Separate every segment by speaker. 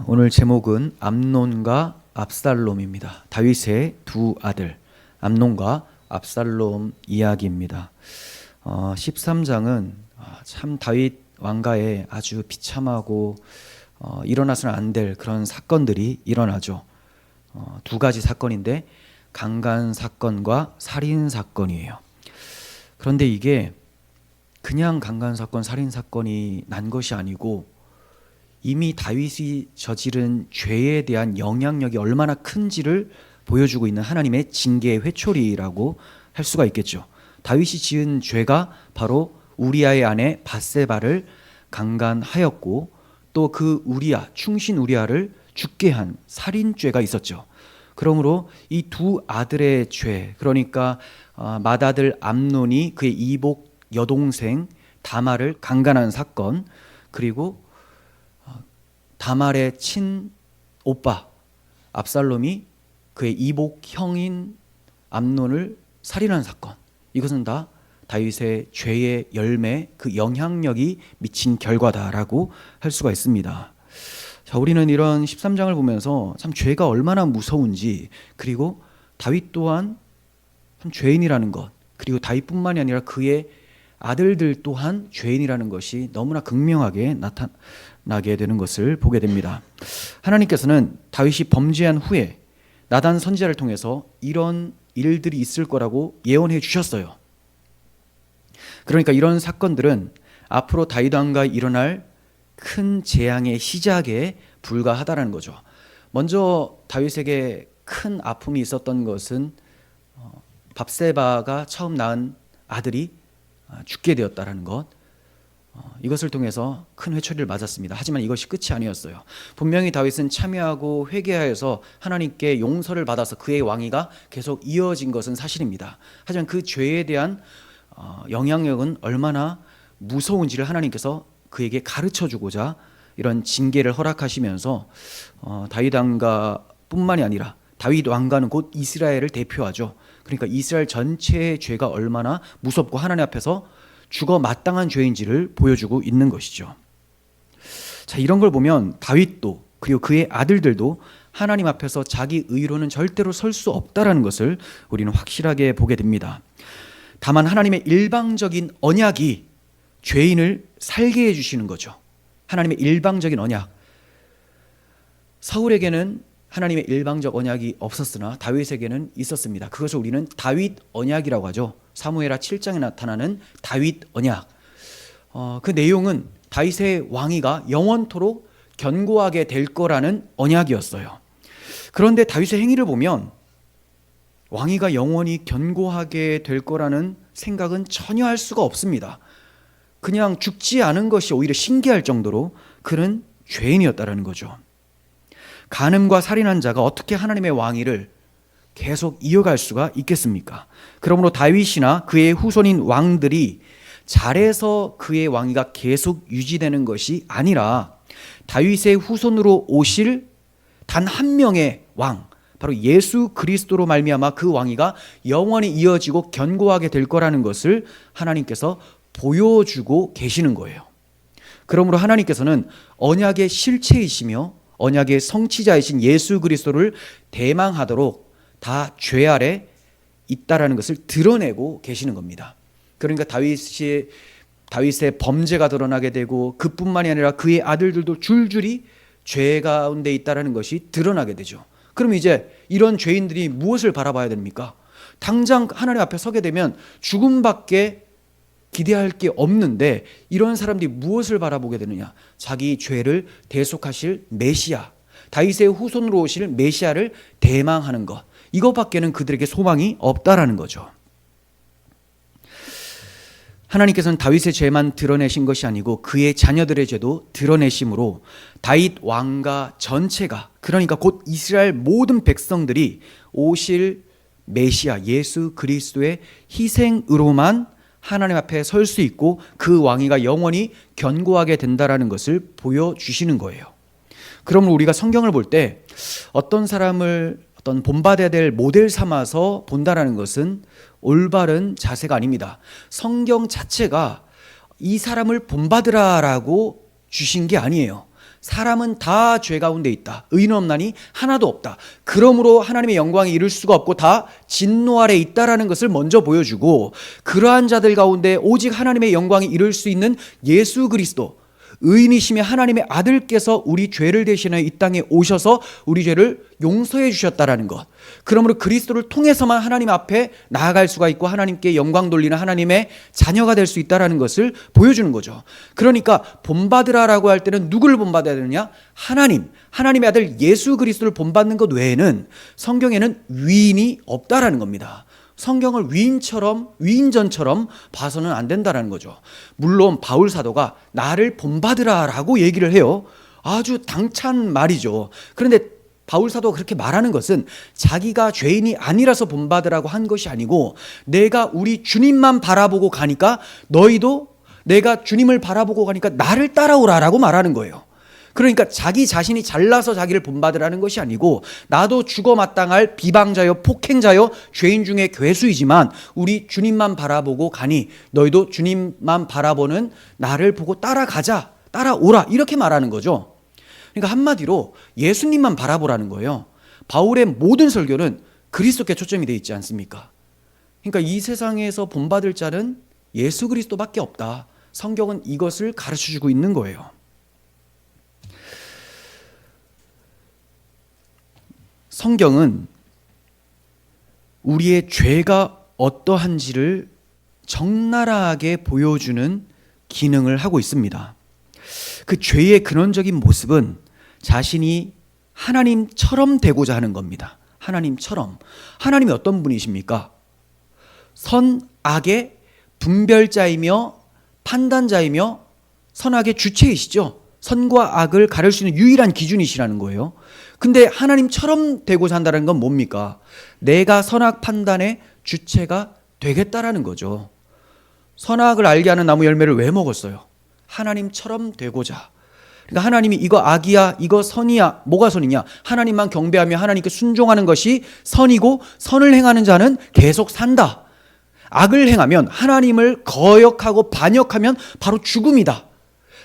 Speaker 1: 오늘 제목은 암논과 압살롬입니다. 다윗의 두 아들 암논과 압살롬 이야기입니다. 13장은 참 다윗 왕가에 아주 비참하고 일어나서는 안 될 그런 사건들이 일어나죠. 두 가지 사건인데 강간 사건과 살인 사건이에요. 그런데 이게 그냥 강간 사건, 살인 사건이 난 것이 아니고 이미 다윗이 저지른 죄에 대한 영향력이 얼마나 큰지를 보여주고 있는 하나님의 징계의 회초리라고 할 수가 있겠죠. 다윗이 지은 죄가 바로 우리아의 아내 밧세바를 강간하였고 또 그 우리아, 충신 우리아를 죽게 한 살인죄가 있었죠. 그러므로 이 두 아들의 죄, 그러니까 맏아들 암논이 그의 이복 여동생 다말을 강간한 사건, 그리고 다말의 친오빠 압살롬이 그의 이복 형인 암논을 살인한 사건, 이것은 다 다윗의 죄의 열매, 그 영향력이 미친 결과다라고 할 수가 있습니다. 자, 우리는 이런 13장을 보면서 참 죄가 얼마나 무서운지, 그리고 다윗 또한 참 죄인이라는 것, 그리고 다윗뿐만이 아니라 그의 아들들 또한 죄인이라는 것이 너무나 극명하게 나타나게 되는 것을 보게 됩니다. 하나님께서는 다윗이 범죄한 후에 나단 선지자를 통해서 이런 일들이 있을 거라고 예언해 주셨어요. 그러니까 이런 사건들은 앞으로 다윗 왕가에 일어날 큰 재앙의 시작에 불과하다라는 거죠. 먼저 다윗에게 큰 아픔이 있었던 것은 밧세바가 처음 낳은 아들이 죽게 되었다라는 것, 이것을 통해서 큰 회초리를 맞았습니다. 하지만 이것이 끝이 아니었어요. 분명히 다윗은 참여하고 회개하여서 하나님께 용서를 받아서 그의 왕위가 계속 이어진 것은 사실입니다. 하지만 그 죄에 대한 영향력은 얼마나 무서운지를 하나님께서 그에게 가르쳐주고자 이런 징계를 허락하시면서 다윗 왕가뿐만이 아니라 다윗 왕가는 곧 이스라엘을 대표하죠. 그러니까 이스라엘 전체의 죄가 얼마나 무섭고 하나님 앞에서 죽어 마땅한 죄인지를 보여주고 있는 것이죠. 자, 이런 걸 보면 다윗도 그리고 그의 아들들도 하나님 앞에서 자기 의로는 절대로 설 수 없다라는 것을 우리는 확실하게 보게 됩니다. 다만 하나님의 일방적인 언약이 죄인을 살게 해주시는 거죠. 하나님의 일방적인 언약. 사울에게는 하나님의 일방적 언약이 없었으나 다윗에게는 있었습니다. 그것을 우리는 다윗 언약이라고 하죠. 사무엘하 7장에 나타나는 다윗 언약. 그 내용은 다윗의 왕위가 영원토록 견고하게 될 거라는 언약이었어요. 그런데 다윗의 행위를 보면 왕위가 영원히 견고하게 될 거라는 생각은 전혀 할 수가 없습니다. 그냥 죽지 않은 것이 오히려 신기할 정도로 그는 죄인이었다는 거죠. 간음과 살인한 자가 어떻게 하나님의 왕위를 계속 이어갈 수가 있겠습니까? 그러므로 다윗이나 그의 후손인 왕들이 잘해서 그의 왕위가 계속 유지되는 것이 아니라 다윗의 후손으로 오실 단 한 명의 왕, 바로 예수 그리스도로 말미암아 그 왕위가 영원히 이어지고 견고하게 될 거라는 것을 하나님께서 보여주고 계시는 거예요. 그러므로 하나님께서는 언약의 실체이시며 언약의 성취자이신 예수 그리스도를 대망하도록 다 죄 아래 있다라는 것을 드러내고 계시는 겁니다. 그러니까 다윗의 범죄가 드러나게 되고 그뿐만이 아니라 그의 아들들도 줄줄이 죄 가운데 있다라는 것이 드러나게 되죠. 그럼 이제 이런 죄인들이 무엇을 바라봐야 됩니까? 당장 하나님 앞에 서게 되면 죽음밖에 기대할 게 없는데 이런 사람들이 무엇을 바라보게 되느냐? 자기 죄를 대속하실 메시아, 다윗의 후손으로 오실 메시아를 대망하는 것, 이것밖에는 그들에게 소망이 없다라는 거죠. 하나님께서는 다윗의 죄만 드러내신 것이 아니고 그의 자녀들의 죄도 드러내심으로 다윗 왕가 전체가, 그러니까 곧 이스라엘 모든 백성들이 오실 메시아 예수 그리스도의 희생으로만 하나님 앞에 설 수 있고 그 왕위가 영원히 견고하게 된다라는 것을 보여주시는 거예요. 그러면 우리가 성경을 볼 때 어떤 사람을 어떤 본받아야 될 모델 삼아서 본다라는 것은 올바른 자세가 아닙니다. 성경 자체가 이 사람을 본받으라라고 주신 게 아니에요. 사람은 다 죄 가운데 있다. 의인 없나니 하나도 없다. 그러므로 하나님의 영광에 이를 수가 없고 다 진노 아래 있다라는 것을 먼저 보여주고, 그러한 자들 가운데 오직 하나님의 영광에 이를 수 있는 예수 그리스도, 의인이시며 하나님의 아들께서 우리 죄를 대신하여 이 땅에 오셔서 우리 죄를 용서해 주셨다라는 것. 그러므로 그리스도를 통해서만 하나님 앞에 나아갈 수가 있고 하나님께 영광 돌리는 하나님의 자녀가 될 수 있다라는 것을 보여주는 거죠. 그러니까 본받으라라고 할 때는 누구를 본받아야 되느냐? 하나님의 아들 예수 그리스도를 본받는 것 외에는 성경에는 위인이 없다라는 겁니다. 성경을 위인전처럼 봐서는 안 된다라는 거죠. 물론 바울 사도가 나를 본받으라라고 얘기를 해요. 아주 당찬 말이죠. 그런데 바울 사도가 그렇게 말하는 것은 자기가 죄인이 아니라서 본받으라고 한 것이 아니고, 내가 우리 주님만 바라보고 가니까 너희도 내가 주님을 바라보고 가니까 나를 따라오라라고 말하는 거예요. 그러니까 자기 자신이 잘나서 자기를 본받으라는 것이 아니고, 나도 죽어 마땅할 비방자요 폭행자요 죄인 중에 괴수이지만 우리 주님만 바라보고 가니 너희도 주님만 바라보는 나를 보고 따라오라, 이렇게 말하는 거죠. 그러니까 한마디로 예수님만 바라보라는 거예요. 바울의 모든 설교는 그리스도께 초점이 되어 있지 않습니까? 그러니까 이 세상에서 본받을 자는 예수 그리스도밖에 없다. 성경은 이것을 가르쳐주고 있는 거예요. 성경은 우리의 죄가 어떠한지를 적나라하게 보여주는 기능을 하고 있습니다. 그 죄의 근원적인 모습은 자신이 하나님처럼 되고자 하는 겁니다. 하나님처럼. 하나님이 어떤 분이십니까? 선악의 분별자이며 판단자이며 선악의 주체이시죠. 선과 악을 가릴 수 있는 유일한 기준이시라는 거예요. 근데 하나님처럼 되고자 한다는 건 뭡니까? 내가 선악 판단의 주체가 되겠다라는 거죠. 선악을 알게 하는 나무 열매를 왜 먹었어요? 하나님처럼 되고자. 그러니까 하나님이 이거 악이야, 이거 선이야, 뭐가 선이냐? 하나님만 경배하며 하나님께 순종하는 것이 선이고, 선을 행하는 자는 계속 산다. 악을 행하면, 하나님을 거역하고 반역하면 바로 죽음이다.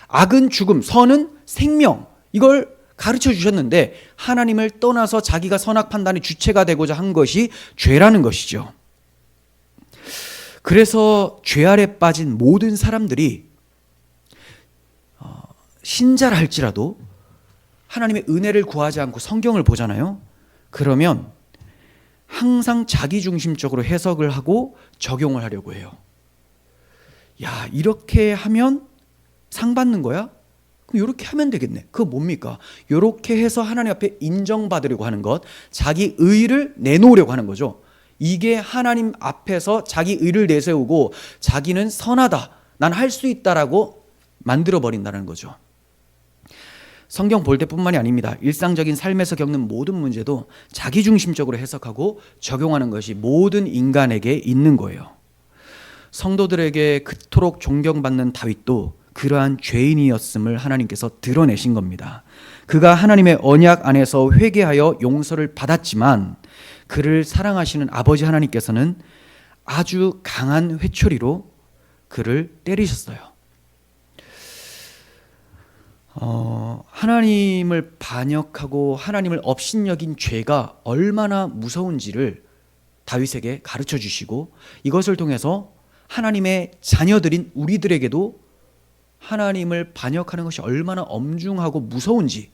Speaker 1: 악은 죽음, 선은 생명. 이걸 가르쳐 주셨는데 하나님을 떠나서 자기가 선악 판단의 주체가 되고자 한 것이 죄라는 것이죠. 그래서 죄 아래 빠진 모든 사람들이 신자라 할지라도 하나님의 은혜를 구하지 않고 성경을 보잖아요. 그러면 항상 자기중심적으로 해석을 하고 적용을 하려고 해요. 야, 이렇게 하면 상 받는 거야? 그럼 이렇게 하면 되겠네. 그거 뭡니까? 이렇게 해서 하나님 앞에 인정받으려고 하는 것, 자기 의를 내놓으려고 하는 거죠. 이게 하나님 앞에서 자기 의를 내세우고 자기는 선하다, 난 할 수 있다라고 만들어버린다는 거죠. 성경 볼 때뿐만이 아닙니다. 일상적인 삶에서 겪는 모든 문제도 자기중심적으로 해석하고 적용하는 것이 모든 인간에게 있는 거예요. 성도들에게 그토록 존경받는 다윗도 그러한 죄인이었음을 하나님께서 드러내신 겁니다. 그가 하나님의 언약 안에서 회개하여 용서를 받았지만 그를 사랑하시는 아버지 하나님께서는 아주 강한 회초리로 그를 때리셨어요. 하나님을 반역하고 하나님을 업신여긴 죄가 얼마나 무서운지를 다윗에게 가르쳐 주시고, 이것을 통해서 하나님의 자녀들인 우리들에게도 하나님을 반역하는 것이 얼마나 엄중하고 무서운지,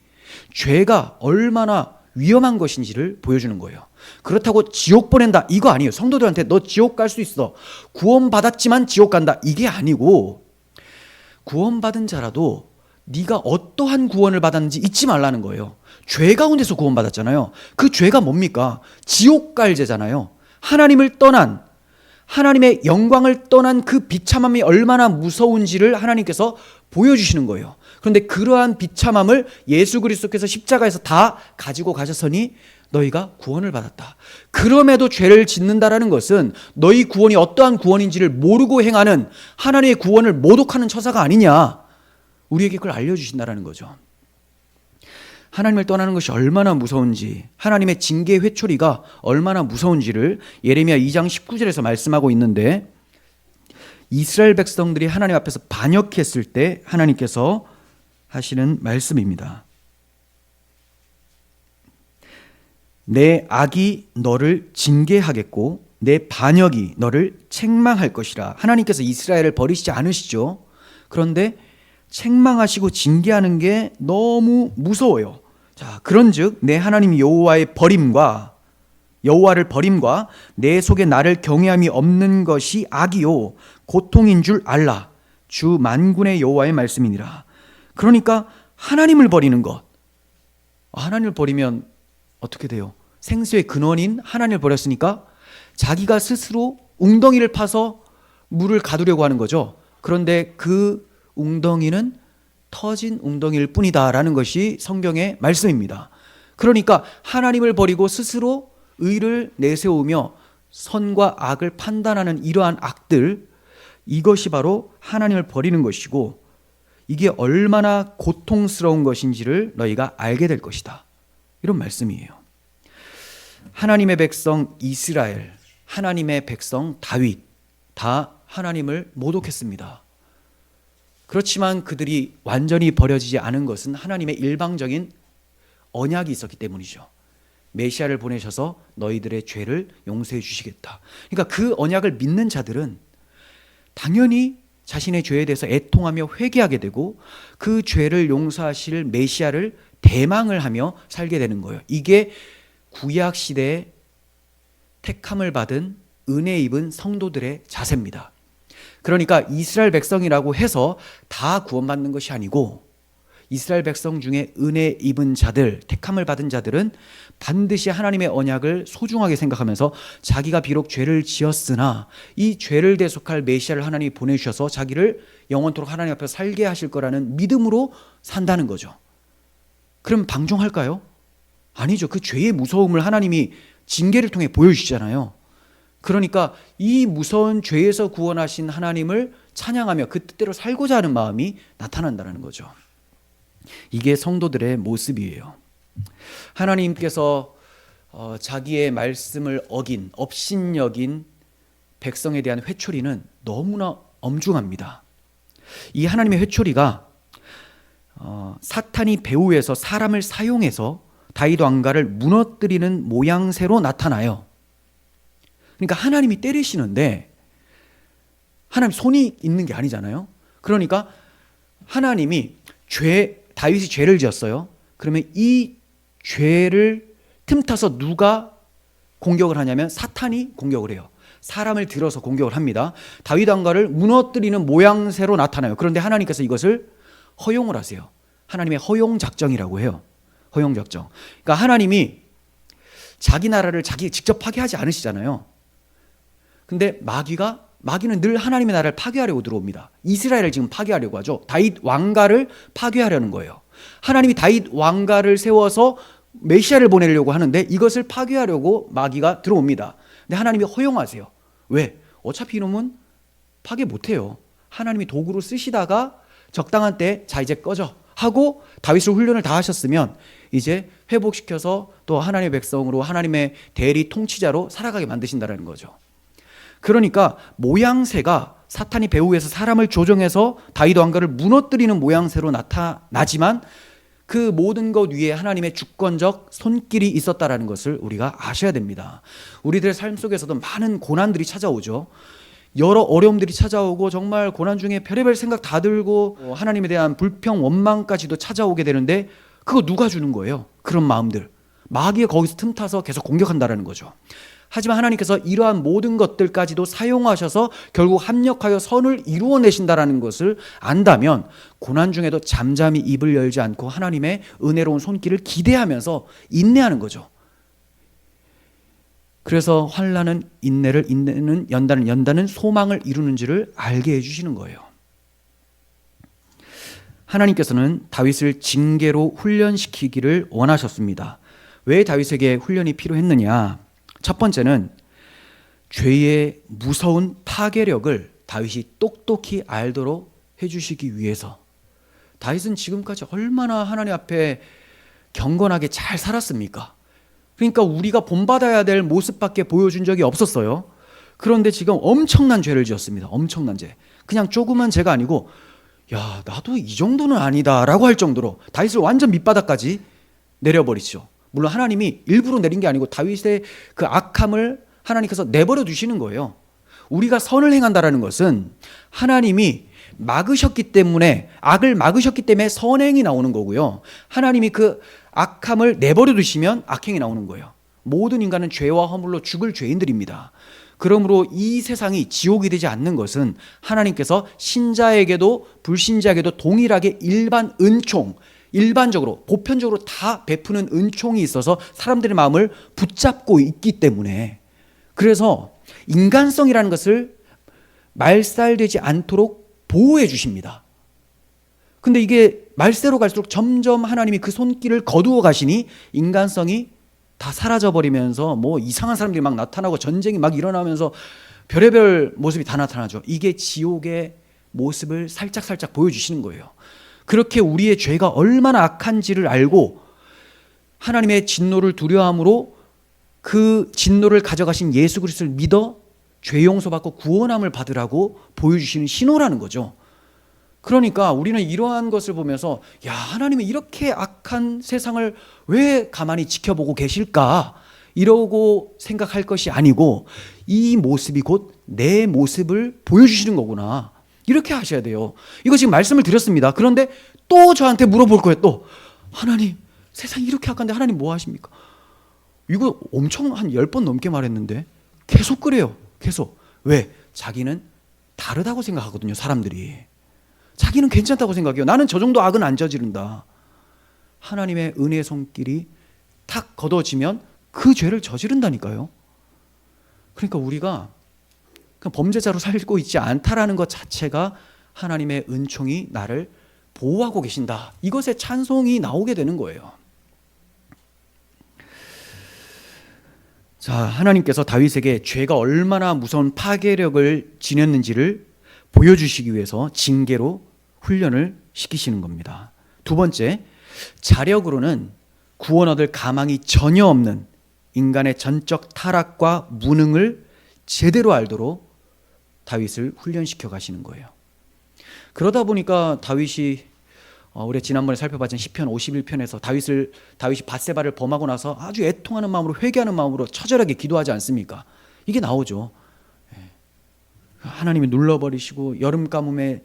Speaker 1: 죄가 얼마나 위험한 것인지를 보여주는 거예요. 그렇다고 지옥 보낸다, 이거 아니에요. 성도들한테 너 지옥 갈 수 있어, 구원받았지만 지옥 간다, 이게 아니고, 구원받은 자라도 네가 어떠한 구원을 받았는지 잊지 말라는 거예요. 죄 가운데서 구원받았잖아요. 그 죄가 뭡니까? 지옥 갈 죄잖아요. 하나님을 떠난, 하나님의 영광을 떠난 그 비참함이 얼마나 무서운지를 하나님께서 보여주시는 거예요. 그런데 그러한 비참함을 예수 그리스도께서 십자가에서 다 가지고 가셨으니 너희가 구원을 받았다. 그럼에도 죄를 짓는다라는 것은 너희 구원이 어떠한 구원인지를 모르고 행하는 하나님의 구원을 모독하는 처사가 아니냐, 우리에게 그걸 알려주신다라는 거죠. 하나님을 떠나는 것이 얼마나 무서운지, 하나님의 징계 회초리가 얼마나 무서운지를 예레미야 2장 19절에서 말씀하고 있는데, 이스라엘 백성들이 하나님 앞에서 반역했을 때 하나님께서 하시는 말씀입니다. 내 악이 너를 징계하겠고 내 반역이 너를 책망할 것이라. 하나님께서 이스라엘을 버리시지 않으시죠. 그런데 책망하시고 징계하는 게 너무 무서워요. 자, 그런즉 내 하나님 여호와를 버림과 내 속에 나를 경외함이 없는 것이 악이요 고통인 줄 알라. 주 만군의 여호와의 말씀이니라. 그러니까 하나님을 버리는 것. 하나님을 버리면 어떻게 돼요? 생수의 근원인 하나님을 버렸으니까 자기가 스스로 웅덩이를 파서 물을 가두려고 하는 거죠. 그런데 그 웅덩이는 터진 웅덩이일 뿐이다라는 것이 성경의 말씀입니다. 그러니까 하나님을 버리고 스스로 의를 내세우며 선과 악을 판단하는 이러한 악들, 이것이 바로 하나님을 버리는 것이고 이게 얼마나 고통스러운 것인지를 너희가 알게 될 것이다. 이런 말씀이에요. 하나님의 백성 이스라엘, 하나님의 백성 다윗, 다 하나님을 모독했습니다. 그렇지만 그들이 완전히 버려지지 않은 것은 하나님의 일방적인 언약이 있었기 때문이죠. 메시아를 보내셔서 너희들의 죄를 용서해 주시겠다. 그러니까 그 언약을 믿는 자들은 당연히 자신의 죄에 대해서 애통하며 회개하게 되고 그 죄를 용서하실 메시아를 대망을 하며 살게 되는 거예요. 이게 구약 시대에 택함을 받은 은혜 입은 성도들의 자세입니다. 그러니까 이스라엘 백성이라고 해서 다 구원받는 것이 아니고 이스라엘 백성 중에 은혜 입은 자들, 택함을 받은 자들은 반드시 하나님의 언약을 소중하게 생각하면서 자기가 비록 죄를 지었으나 이 죄를 대속할 메시아를 하나님이 보내주셔서 자기를 영원토록 하나님 앞에 살게 하실 거라는 믿음으로 산다는 거죠. 그럼 방종할까요? 아니죠. 그 죄의 무서움을 하나님이 징계를 통해 보여주시잖아요. 그러니까 이 무서운 죄에서 구원하신 하나님을 찬양하며 그 뜻대로 살고자 하는 마음이 나타난다는 거죠. 이게 성도들의 모습이에요. 하나님께서 자기의 말씀을 어긴, 업신여긴 백성에 대한 회초리는 너무나 엄중합니다. 이 하나님의 회초리가 사탄이 배후에서 사람을 사용해서 다윗 왕가를 무너뜨리는 모양새로 나타나요. 그러니까 하나님이 때리시는데 하나님 손이 있는 게 아니잖아요. 그러니까 하나님이 다윗이 죄를 지었어요. 그러면 이 죄를 틈타서 누가 공격을 하냐면 사탄이 공격을 해요. 사람을 들어서 공격을 합니다. 다윗 왕가를 무너뜨리는 모양새로 나타나요. 그런데 하나님께서 이것을 허용을 하세요. 하나님의 허용 작정이라고 해요. 허용 작정. 그러니까 하나님이 자기 나라를 자기 직접 파괴하지 않으시잖아요. 근데 마귀는 늘 하나님의 나라를 파괴하려고 들어옵니다. 이스라엘을 지금 파괴하려고 하죠. 다윗 왕가를 파괴하려는 거예요. 하나님이 다윗 왕가를 세워서 메시아를 보내려고 하는데 이것을 파괴하려고 마귀가 들어옵니다. 근데 하나님이 허용하세요. 왜? 어차피 이놈은 파괴 못해요. 하나님이 도구로 쓰시다가 적당한 때 자 이제 꺼져 하고 다윗을 훈련을 다 하셨으면 이제 회복시켜서 또 하나님의 백성으로 하나님의 대리 통치자로 살아가게 만드신다는 거죠. 그러니까 모양새가 사탄이 배후에서 사람을 조정해서 다윗 왕가를 무너뜨리는 모양새로 나타나지만 그 모든 것 위에 하나님의 주권적 손길이 있었다라는 것을 우리가 아셔야 됩니다. 우리들의 삶 속에서도 많은 고난들이 찾아오죠. 여러 어려움들이 찾아오고 정말 고난 중에 별의별 생각 다 들고 하나님에 대한 불평 원망까지도 찾아오게 되는데 그거 누가 주는 거예요? 그런 마음들. 마귀가 거기서 틈타서 계속 공격한다는 거죠. 하지만 하나님께서 이러한 모든 것들까지도 사용하셔서 결국 합력하여 선을 이루어내신다는 것을 안다면 고난 중에도 잠잠히 입을 열지 않고 하나님의 은혜로운 손길을 기대하면서 인내하는 거죠. 그래서 환난은 인내를, 인내는 연단은 소망을 이루는 줄을 알게 해주시는 거예요. 하나님께서는 다윗을 징계로 훈련시키기를 원하셨습니다. 왜 다윗에게 훈련이 필요했느냐? 첫 번째는 죄의 무서운 파괴력을 다윗이 똑똑히 알도록 해주시기 위해서. 다윗은 지금까지 얼마나 하나님 앞에 경건하게 잘 살았습니까? 그러니까 우리가 본받아야 될 모습밖에 보여준 적이 없었어요. 그런데 지금 엄청난 죄를 지었습니다. 엄청난 죄. 그냥 조그만 죄가 아니고 야, 나도 이 정도는 아니다라고 할 정도로 다윗을 완전 밑바닥까지 내려버리죠. 물론 하나님이 일부러 내린 게 아니고 다윗의 그 악함을 하나님께서 내버려 두시는 거예요. 우리가 선을 행한다라는 것은 하나님이 막으셨기 때문에, 악을 막으셨기 때문에 선행이 나오는 거고요. 하나님이 그 악함을 내버려 두시면 악행이 나오는 거예요. 모든 인간은 죄와 허물로 죽을 죄인들입니다. 그러므로 이 세상이 지옥이 되지 않는 것은 하나님께서 신자에게도 불신자에게도 동일하게 일반적으로 보편적으로 다 베푸는 은총이 있어서 사람들의 마음을 붙잡고 있기 때문에, 그래서 인간성이라는 것을 말살되지 않도록 보호해 주십니다. 근데 이게 말세로 갈수록 점점 하나님이 그 손길을 거두어 가시니 인간성이 다 사라져 버리면서 뭐 이상한 사람들이 막 나타나고 전쟁이 막 일어나면서 별의별 모습이 다 나타나죠. 이게 지옥의 모습을 살짝 보여주시는 거예요. 그렇게 우리의 죄가 얼마나 악한지를 알고 하나님의 진노를 두려워함으로 그 진노를 가져가신 예수 그리스도를 믿어 죄 용서받고 구원함을 받으라고 보여주시는 신호라는 거죠. 그러니까 우리는 이러한 것을 보면서, 야, 하나님은 이렇게 악한 세상을 왜 가만히 지켜보고 계실까? 이러고 생각할 것이 아니고, 이 모습이 곧 내 모습을 보여주시는 거구나, 이렇게 하셔야 돼요. 이거 지금 말씀을 드렸습니다. 그런데 또 저한테 물어볼 거예요. 또 하나님, 세상이 이렇게 악한데 하나님 뭐 하십니까? 이거 엄청 한 10번 넘게 말했는데 계속 그래요. 계속. 왜? 자기는 다르다고 생각하거든요. 사람들이 자기는 괜찮다고 생각해요. 나는 저 정도 악은 안 저지른다. 하나님의 은혜의 손길이 탁 걷어지면 그 죄를 저지른다니까요. 그러니까 우리가 그냥 범죄자로 살고 있지 않다라는 것 자체가 하나님의 은총이 나를 보호하고 계신다, 이것에 찬송이 나오게 되는 거예요. 자, 하나님께서 다윗에게 죄가 얼마나 무서운 파괴력을 지녔는지를 보여주시기 위해서 징계로 훈련을 시키시는 겁니다. 두 번째, 자력으로는 구원 얻을 가망이 전혀 없는 인간의 전적 타락과 무능을 제대로 알도록 다윗을 훈련시켜 가시는 거예요. 그러다 보니까 다윗이 우리가 지난번에 살펴봤던 시편 51편에서 다윗이 밧세바를 범하고 나서 아주 애통하는 마음으로, 회개하는 마음으로 처절하게 기도하지 않습니까? 이게 나오죠. 하나님이 눌러버리시고 여름 가뭄에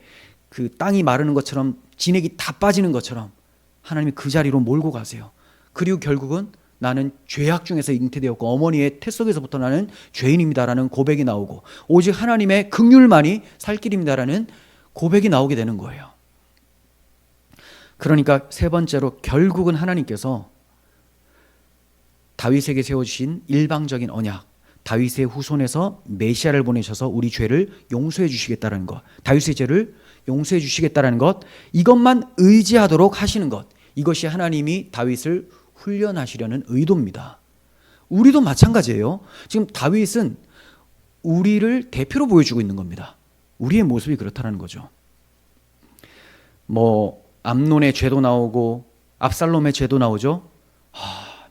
Speaker 1: 그 땅이 마르는 것처럼 진액이 다 빠지는 것처럼 하나님이 그 자리로 몰고 가세요. 그리고 결국은 나는 죄악 중에서 잉태되었고 어머니의 태 속에서부터 나는 죄인입니다라는 고백이 나오고, 오직 하나님의 긍휼만이 살 길입니다라는 고백이 나오게 되는 거예요. 그러니까 세 번째로, 결국은 하나님께서 다윗에게 세워주신 일방적인 언약, 다윗의 후손에서 메시아를 보내셔서 우리 죄를 용서해 주시겠다는 것, 다윗의 죄를 용서해 주시겠다는 것, 이것만 의지하도록 하시는 것, 이것이 하나님이 다윗을 훈련하시려는 의도입니다. 우리도 마찬가지예요. 지금 다윗은 우리를 대표로 보여주고 있는 겁니다. 우리의 모습이 그렇다는 거죠. 뭐 암논의 죄도 나오고 압살롬의 죄도 나오죠.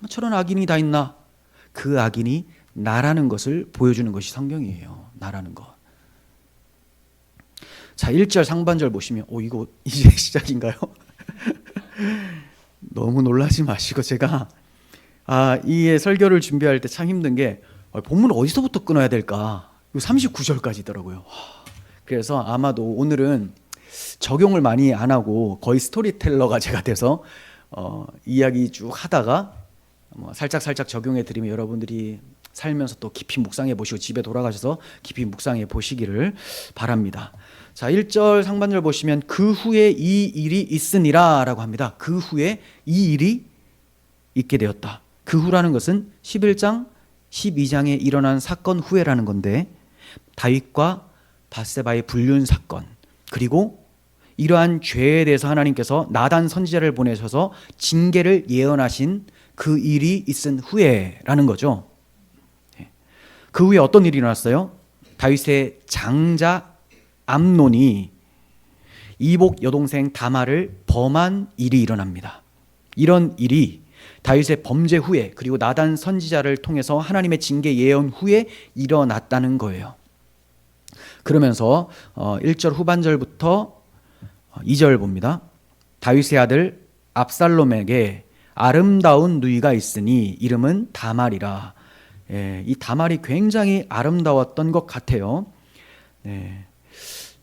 Speaker 1: 저런 악인이 다 있나? 그 악인이 나라는 것을 보여주는 것이 성경이에요. 나라는 것. 자, 1절 상반절 보시면 이거 이제 시작인가요? 너무 놀라지 마시고, 제가 이 설교를 준비할 때 참 힘든 게 본문을 어디서부터 끊어야 될까? 39절까지더라고요. 그래서 아마도 오늘은 적용을 많이 안 하고 거의 스토리텔러가 제가 돼서 이야기 쭉 하다가 살짝 적용해 드리면 여러분들이 살면서 또 깊이 묵상해 보시고 집에 돌아가셔서 깊이 묵상해 보시기를 바랍니다. 자, 1절 상반절 보시면 그 후에 이 일이 있으니라 라고 합니다. 그 후에 이 일이 있게 되었다. 그 후라는 것은 11장 12장에 일어난 사건 후에라는 건데, 다윗과 밧세바의 불륜 사건, 그리고 이러한 죄에 대해서 하나님께서 나단 선지자를 보내셔서 징계를 예언하신 그 일이 있은 후에라는 거죠. 그 후에 어떤 일이 일어났어요? 다윗의 장자 암논이 이복 여동생 다말을 범한 일이 일어납니다. 이런 일이 다윗의 범죄 후에, 그리고 나단 선지자를 통해서 하나님의 징계 예언 후에 일어났다는 거예요. 그러면서 1절 후반절부터 2절 봅니다. 다윗의 아들 압살롬에게 아름다운 누이가 있으니 이름은 다말이라. 이 다말이 굉장히 아름다웠던 것 같아요.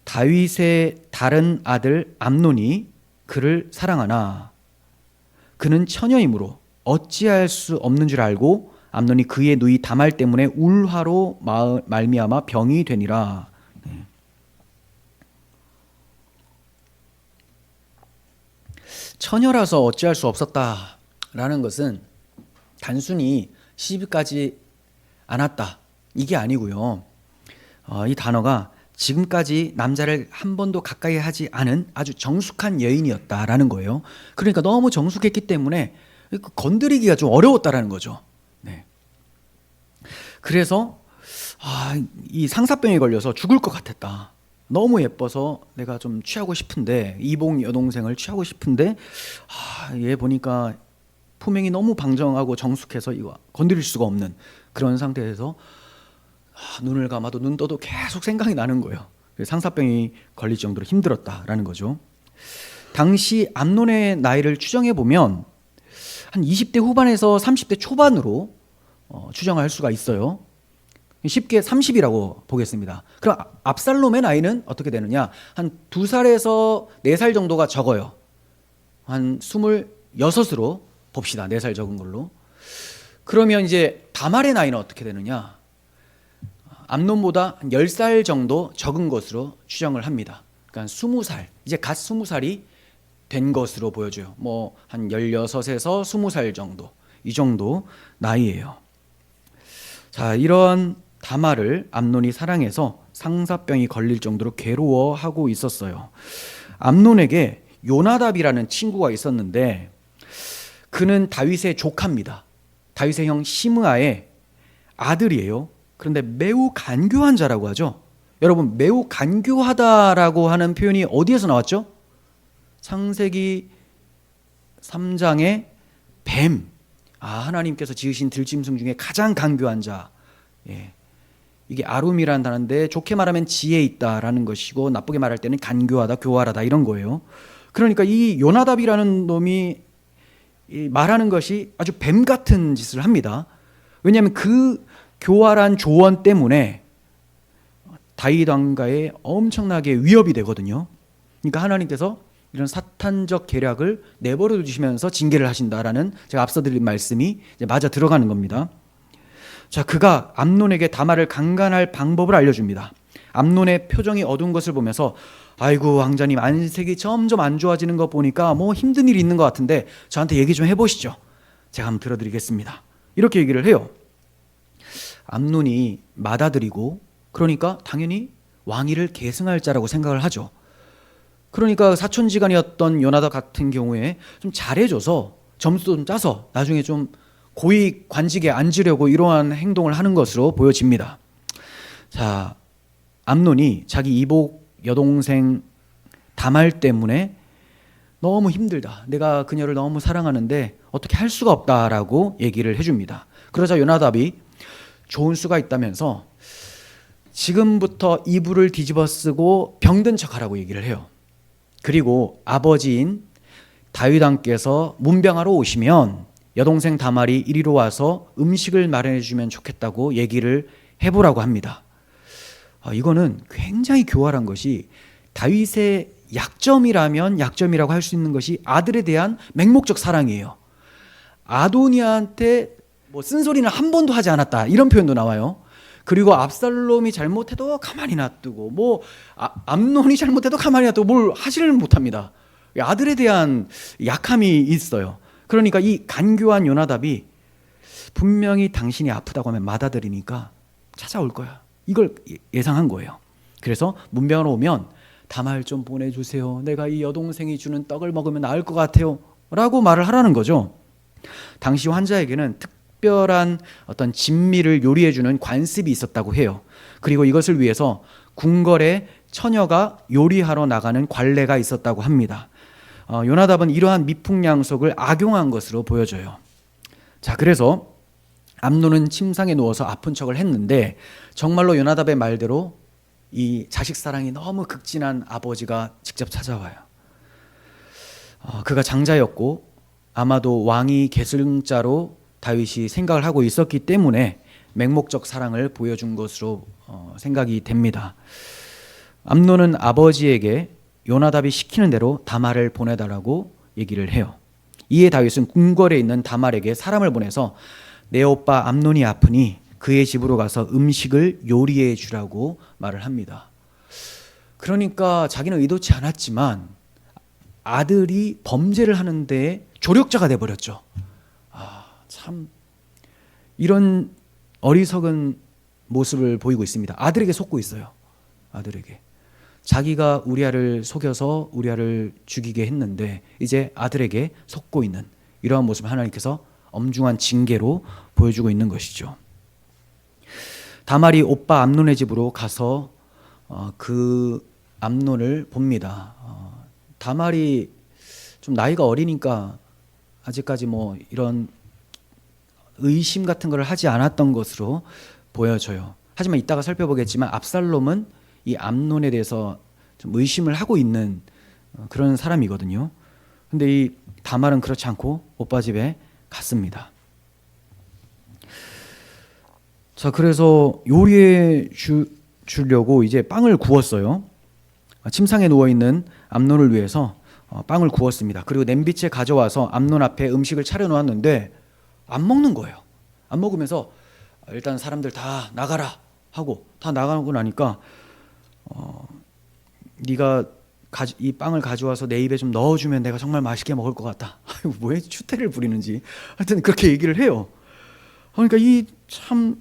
Speaker 1: 다윗의 다른 아들 암논이 그를 사랑하나 그는 처녀이므로 어찌할 수 없는 줄 알고 암논이 그의 누이 다말 때문에 울화로 말미암아 병이 되니라. 처녀라서 어찌할 수 없었다라는 것은 단순히 시집가지 않았다 이게 아니고요. 이 단어가 지금까지 남자를 한 번도 가까이 하지 않은 아주 정숙한 여인이었다라는 거예요. 그러니까 너무 정숙했기 때문에 건드리기가 좀 어려웠다라는 거죠. 그래서 이 상사병에 걸려서 죽을 것 같았다. 너무 예뻐서 내가 좀 취하고 싶은데, 이복 여동생을 취하고 싶은데 얘 보니까 품행이 너무 방정하고 정숙해서 이거 건드릴 수가 없는 그런 상태에서 눈을 감아도 눈 떠도 계속 생각이 나는 거예요. 상사병이 걸릴 정도로 힘들었다라는 거죠. 당시 암논의 나이를 추정해 보면 한 20대 후반에서 30대 초반으로 추정할 수가 있어요. 쉽게 30이라고 보겠습니다. 그럼 압살롬의 나이는 어떻게 되느냐? 한 2살에서 4살 정도가 적어요. 한 26으로 봅시다. 4살 적은 걸로. 그러면 이제 다말의 나이는 어떻게 되느냐? 암논보다 한 10살 정도 적은 것으로 추정을 합니다. 그러니까 20살, 이제 갓 20살이 된 것으로 보여져요. 뭐 한 16에서 20살 정도, 이 정도 나이예요. 자, 이런 다말을 암논이 사랑해서 상사병이 걸릴 정도로 괴로워하고 있었어요. 암논에게 요나답이라는 친구가 있었는데 그는 다윗의 조카입니다. 다윗의 형 시므아의 아들이에요. 그런데 매우 간교한 자라고 하죠. 여러분, 매우 간교하다라고 하는 표현이 어디에서 나왔죠? 창세기 3장의 뱀. 하나님께서 지으신 들짐승 중에 가장 간교한 자. 이게 아룸이라는 단어인데 좋게 말하면 지혜 있다라는 것이고 나쁘게 말할 때는 간교하다, 교활하다 이런 거예요. 그러니까 이 요나답이라는 놈이 말하는 것이 아주 뱀 같은 짓을 합니다. 왜냐하면 그 교활한 조언 때문에 다윗 왕가에 엄청나게 위협이 되거든요. 그러니까 하나님께서 이런 사탄적 계략을 내버려 두시면서 징계를 하신다라는 제가 앞서 드린 말씀이 이제 맞아 들어가는 겁니다. 자, 그가 암논에게 다말을 강간할 방법을 알려줍니다. 암논의 표정이 어두운 것을 보면서 아이고 왕자님 안색이 점점 안 좋아지는 거 보니까 뭐 힘든 일이 있는 것 같은데 저한테 얘기 좀 해보시죠. 제가 한번 들어드리겠습니다. 이렇게 얘기를 해요. 암논이 받아들이고 그러니까 당연히 왕위를 계승할 자라고 생각을 하죠. 그러니까 사촌지간이었던 요나답 같은 경우에 좀 잘해줘서 점수도 좀 짜서 나중에 좀 고위 관직에 앉으려고 이러한 행동을 하는 것으로 보여집니다. 자, 암논이 자기 이복 여동생 다말 때문에 너무 힘들다. 내가 그녀를 너무 사랑하는데 어떻게 할 수가 없다라고 얘기를 해줍니다. 그러자 요나답이 좋은 수가 있다면서 지금부터 이불을 뒤집어 쓰고 병든 척하라고 얘기를 해요. 그리고 아버지인 다윗 왕께서 문병하러 오시면 여동생 다말이 이리로 와서 음식을 마련해 주면 좋겠다고 얘기를 해보라고 합니다. 이거는 굉장히 교활한 것이 다윗의 약점이라면 약점이라고 할 수 있는 것이 아들에 대한 맹목적 사랑이에요. 아도니아한테 뭐 쓴소리는 한 번도 하지 않았다 이런 표현도 나와요. 그리고 압살롬이 잘못해도 가만히 놔두고 뭐 암논이 잘못해도 가만히 놔두고 뭘 하지를 못합니다. 아들에 대한 약함이 있어요. 그러니까 이 간교한 요나답이 분명히 당신이 아프다고 하면 받아들이니까 찾아올 거야. 이걸 예상한 거예요. 그래서 문병으로 오면 다말 좀 보내주세요. 내가 이 여동생이 주는 떡을 먹으면 나을 것 같아요 라고 말을 하라는 거죠. 당시 환자에게는 특별한 어떤 진미를 요리해주는 관습이 있었다고 해요. 그리고 이것을 위해서 궁궐에 처녀가 요리하러 나가는 관례가 있었다고 합니다. 요나답은 이러한 미풍양속을 악용한 것으로 보여져요. 자, 그래서 암논은 침상에 누워서 아픈 척을 했는데 정말로 요나답의 말대로 이 자식 사랑이 너무 극진한 아버지가 직접 찾아와요. 그가 장자였고 아마도 왕이 계승자로 다윗이 생각을 하고 있었기 때문에 맹목적 사랑을 보여준 것으로 생각이 됩니다. 암논은 아버지에게 요나답이 시키는 대로 다말을 보내달라고 얘기를 해요. 이에 다윗은 궁궐에 있는 다말에게 사람을 보내서 내 오빠 암논이 아프니 그의 집으로 가서 음식을 요리해 주라고 말을 합니다. 그러니까 자기는 의도치 않았지만 아들이 범죄를 하는데 조력자가 돼버렸죠. 참 이런 어리석은 모습을 보이고 있습니다. 아들에게 속고 있어요. 아들에게. 자기가 우리아를 속여서 우리아를 죽이게 했는데 이제 아들에게 속고 있는 이러한 모습을 하나님께서 엄중한 징계로 보여주고 있는 것이죠. 다말이 오빠 암논의 집으로 가서 그 암논을 봅니다. 다말이 좀 나이가 어리니까 아직까지 뭐 이런 의심 같은 걸 하지 않았던 것으로 보여져요. 하지만 이따가 살펴보겠지만 압살롬은 이 암논에 대해서 좀 의심을 하고 있는 그런 사람이거든요. 근데 이 다말은 그렇지 않고 오빠 집에 갔습니다. 자, 그래서 요리해 주려고 이제 빵을 구웠어요. 침상에 누워있는 암논을 위해서 빵을 구웠습니다. 그리고 냄비채 가져와서 암논 앞에 음식을 차려놓았는데 안 먹는 거예요. 안 먹으면서 일단 사람들 다 나가라 하고 다 나가고 나니까 네가 이 빵을 가져와서 내 입에 좀 넣어주면 내가 정말 맛있게 먹을 것 같다. 아이고, 왜 추태를 부리는지 하여튼 그렇게 얘기를 해요. 그러니까 이 참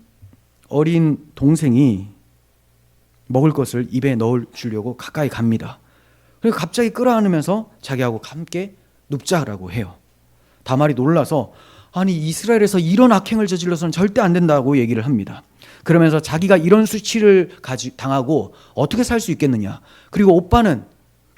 Speaker 1: 어린 동생이 먹을 것을 입에 넣어주려고 가까이 갑니다. 그리고 갑자기 끌어안으면서 자기하고 함께 눕자라고 해요. 다말이 놀라서 아니 이스라엘에서 이런 악행을 저질러서는 절대 안 된다고 얘기를 합니다. 그러면서 자기가 이런 수치를 당하고 어떻게 살 수 있겠느냐, 그리고 오빠는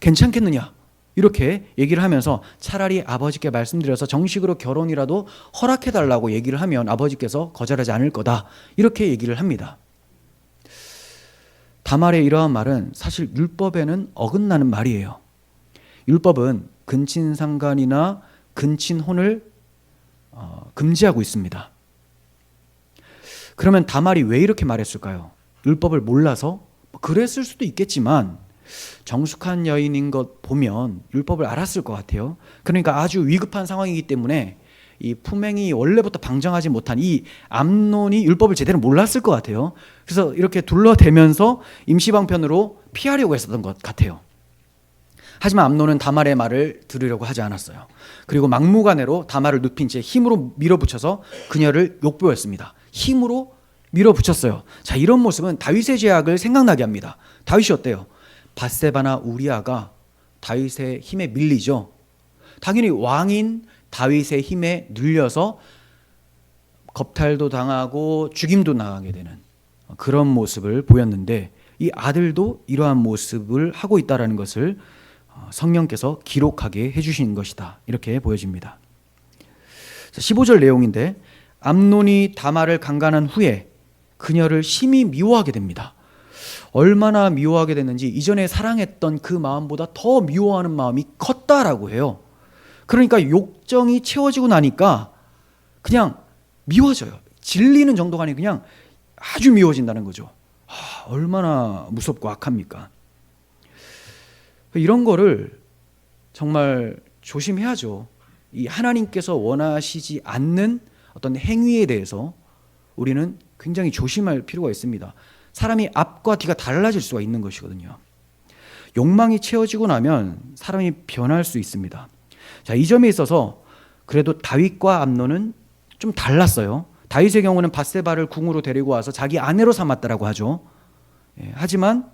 Speaker 1: 괜찮겠느냐 이렇게 얘기를 하면서 차라리 아버지께 말씀드려서 정식으로 결혼이라도 허락해달라고 얘기를 하면 아버지께서 거절하지 않을 거다 이렇게 얘기를 합니다. 다말의 이러한 말은 사실 율법에는 어긋나는 말이에요. 율법은 근친상간이나 근친혼을 금지하고 있습니다. 그러면 다말이 왜 이렇게 말했을까요? 율법을 몰라서? 그랬을 수도 있겠지만 정숙한 여인인 것 보면 율법을 알았을 것 같아요. 그러니까 아주 위급한 상황이기 때문에 이 품행이 원래부터 방정하지 못한 이 암논이 율법을 제대로 몰랐을 것 같아요. 그래서 이렇게 둘러대면서 임시방편으로 피하려고 했었던 것 같아요. 하지만 암논은 다말의 말을 들으려고 하지 않았어요. 그리고 막무가내로 다말을 눕힌 채 힘으로 밀어붙여서 그녀를 욕보였습니다. 힘으로 밀어붙였어요. 자, 이런 모습은 다윗의 죄악을 생각나게 합니다. 다윗이 어때요? 밧세바나 우리아가 다윗의 힘에 밀리죠. 당연히 왕인 다윗의 힘에 눌려서 겁탈도 당하고 죽임도 당하게 되는 그런 모습을 보였는데 이 아들도 이러한 모습을 하고 있다는 것을 성령께서 기록하게 해주신 것이다 이렇게 보여집니다. 15절 내용인데 암논이 다말을 강간한 후에 그녀를 심히 미워하게 됩니다. 얼마나 미워하게 됐는지 이전에 사랑했던 그 마음보다 더 미워하는 마음이 컸다라고 해요. 그러니까 욕정이 채워지고 나니까 그냥 미워져요. 질리는 정도가 아니고 그냥 아주 미워진다는 거죠. 얼마나 무섭고 악합니까? 이런 거를 정말 조심해야죠. 이 하나님께서 원하시지 않는 어떤 행위에 대해서 우리는 굉장히 조심할 필요가 있습니다. 사람이 앞과 뒤가 달라질 수가 있는 것이거든요. 욕망이 채워지고 나면 사람이 변할 수 있습니다. 자, 이 점에 있어서 그래도 다윗과 암논은 좀 달랐어요. 다윗의 경우는 밧세바를 궁으로 데리고 와서 자기 아내로 삼았다라고 하죠. 하지만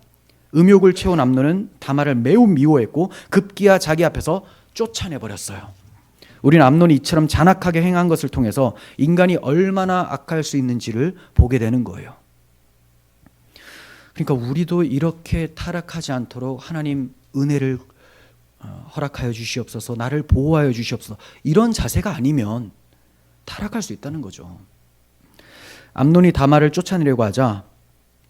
Speaker 1: 음욕을 채운 암논은 다말을 매우 미워했고 급기야 자기 앞에서 쫓아내버렸어요. 우리는 암논이 이처럼 잔악하게 행한 것을 통해서 인간이 얼마나 악할 수 있는지를 보게 되는 거예요. 그러니까 우리도 이렇게 타락하지 않도록 하나님 은혜를 허락하여 주시옵소서, 나를 보호하여 주시옵소서, 이런 자세가 아니면 타락할 수 있다는 거죠. 암논이 다말을 쫓아내려고 하자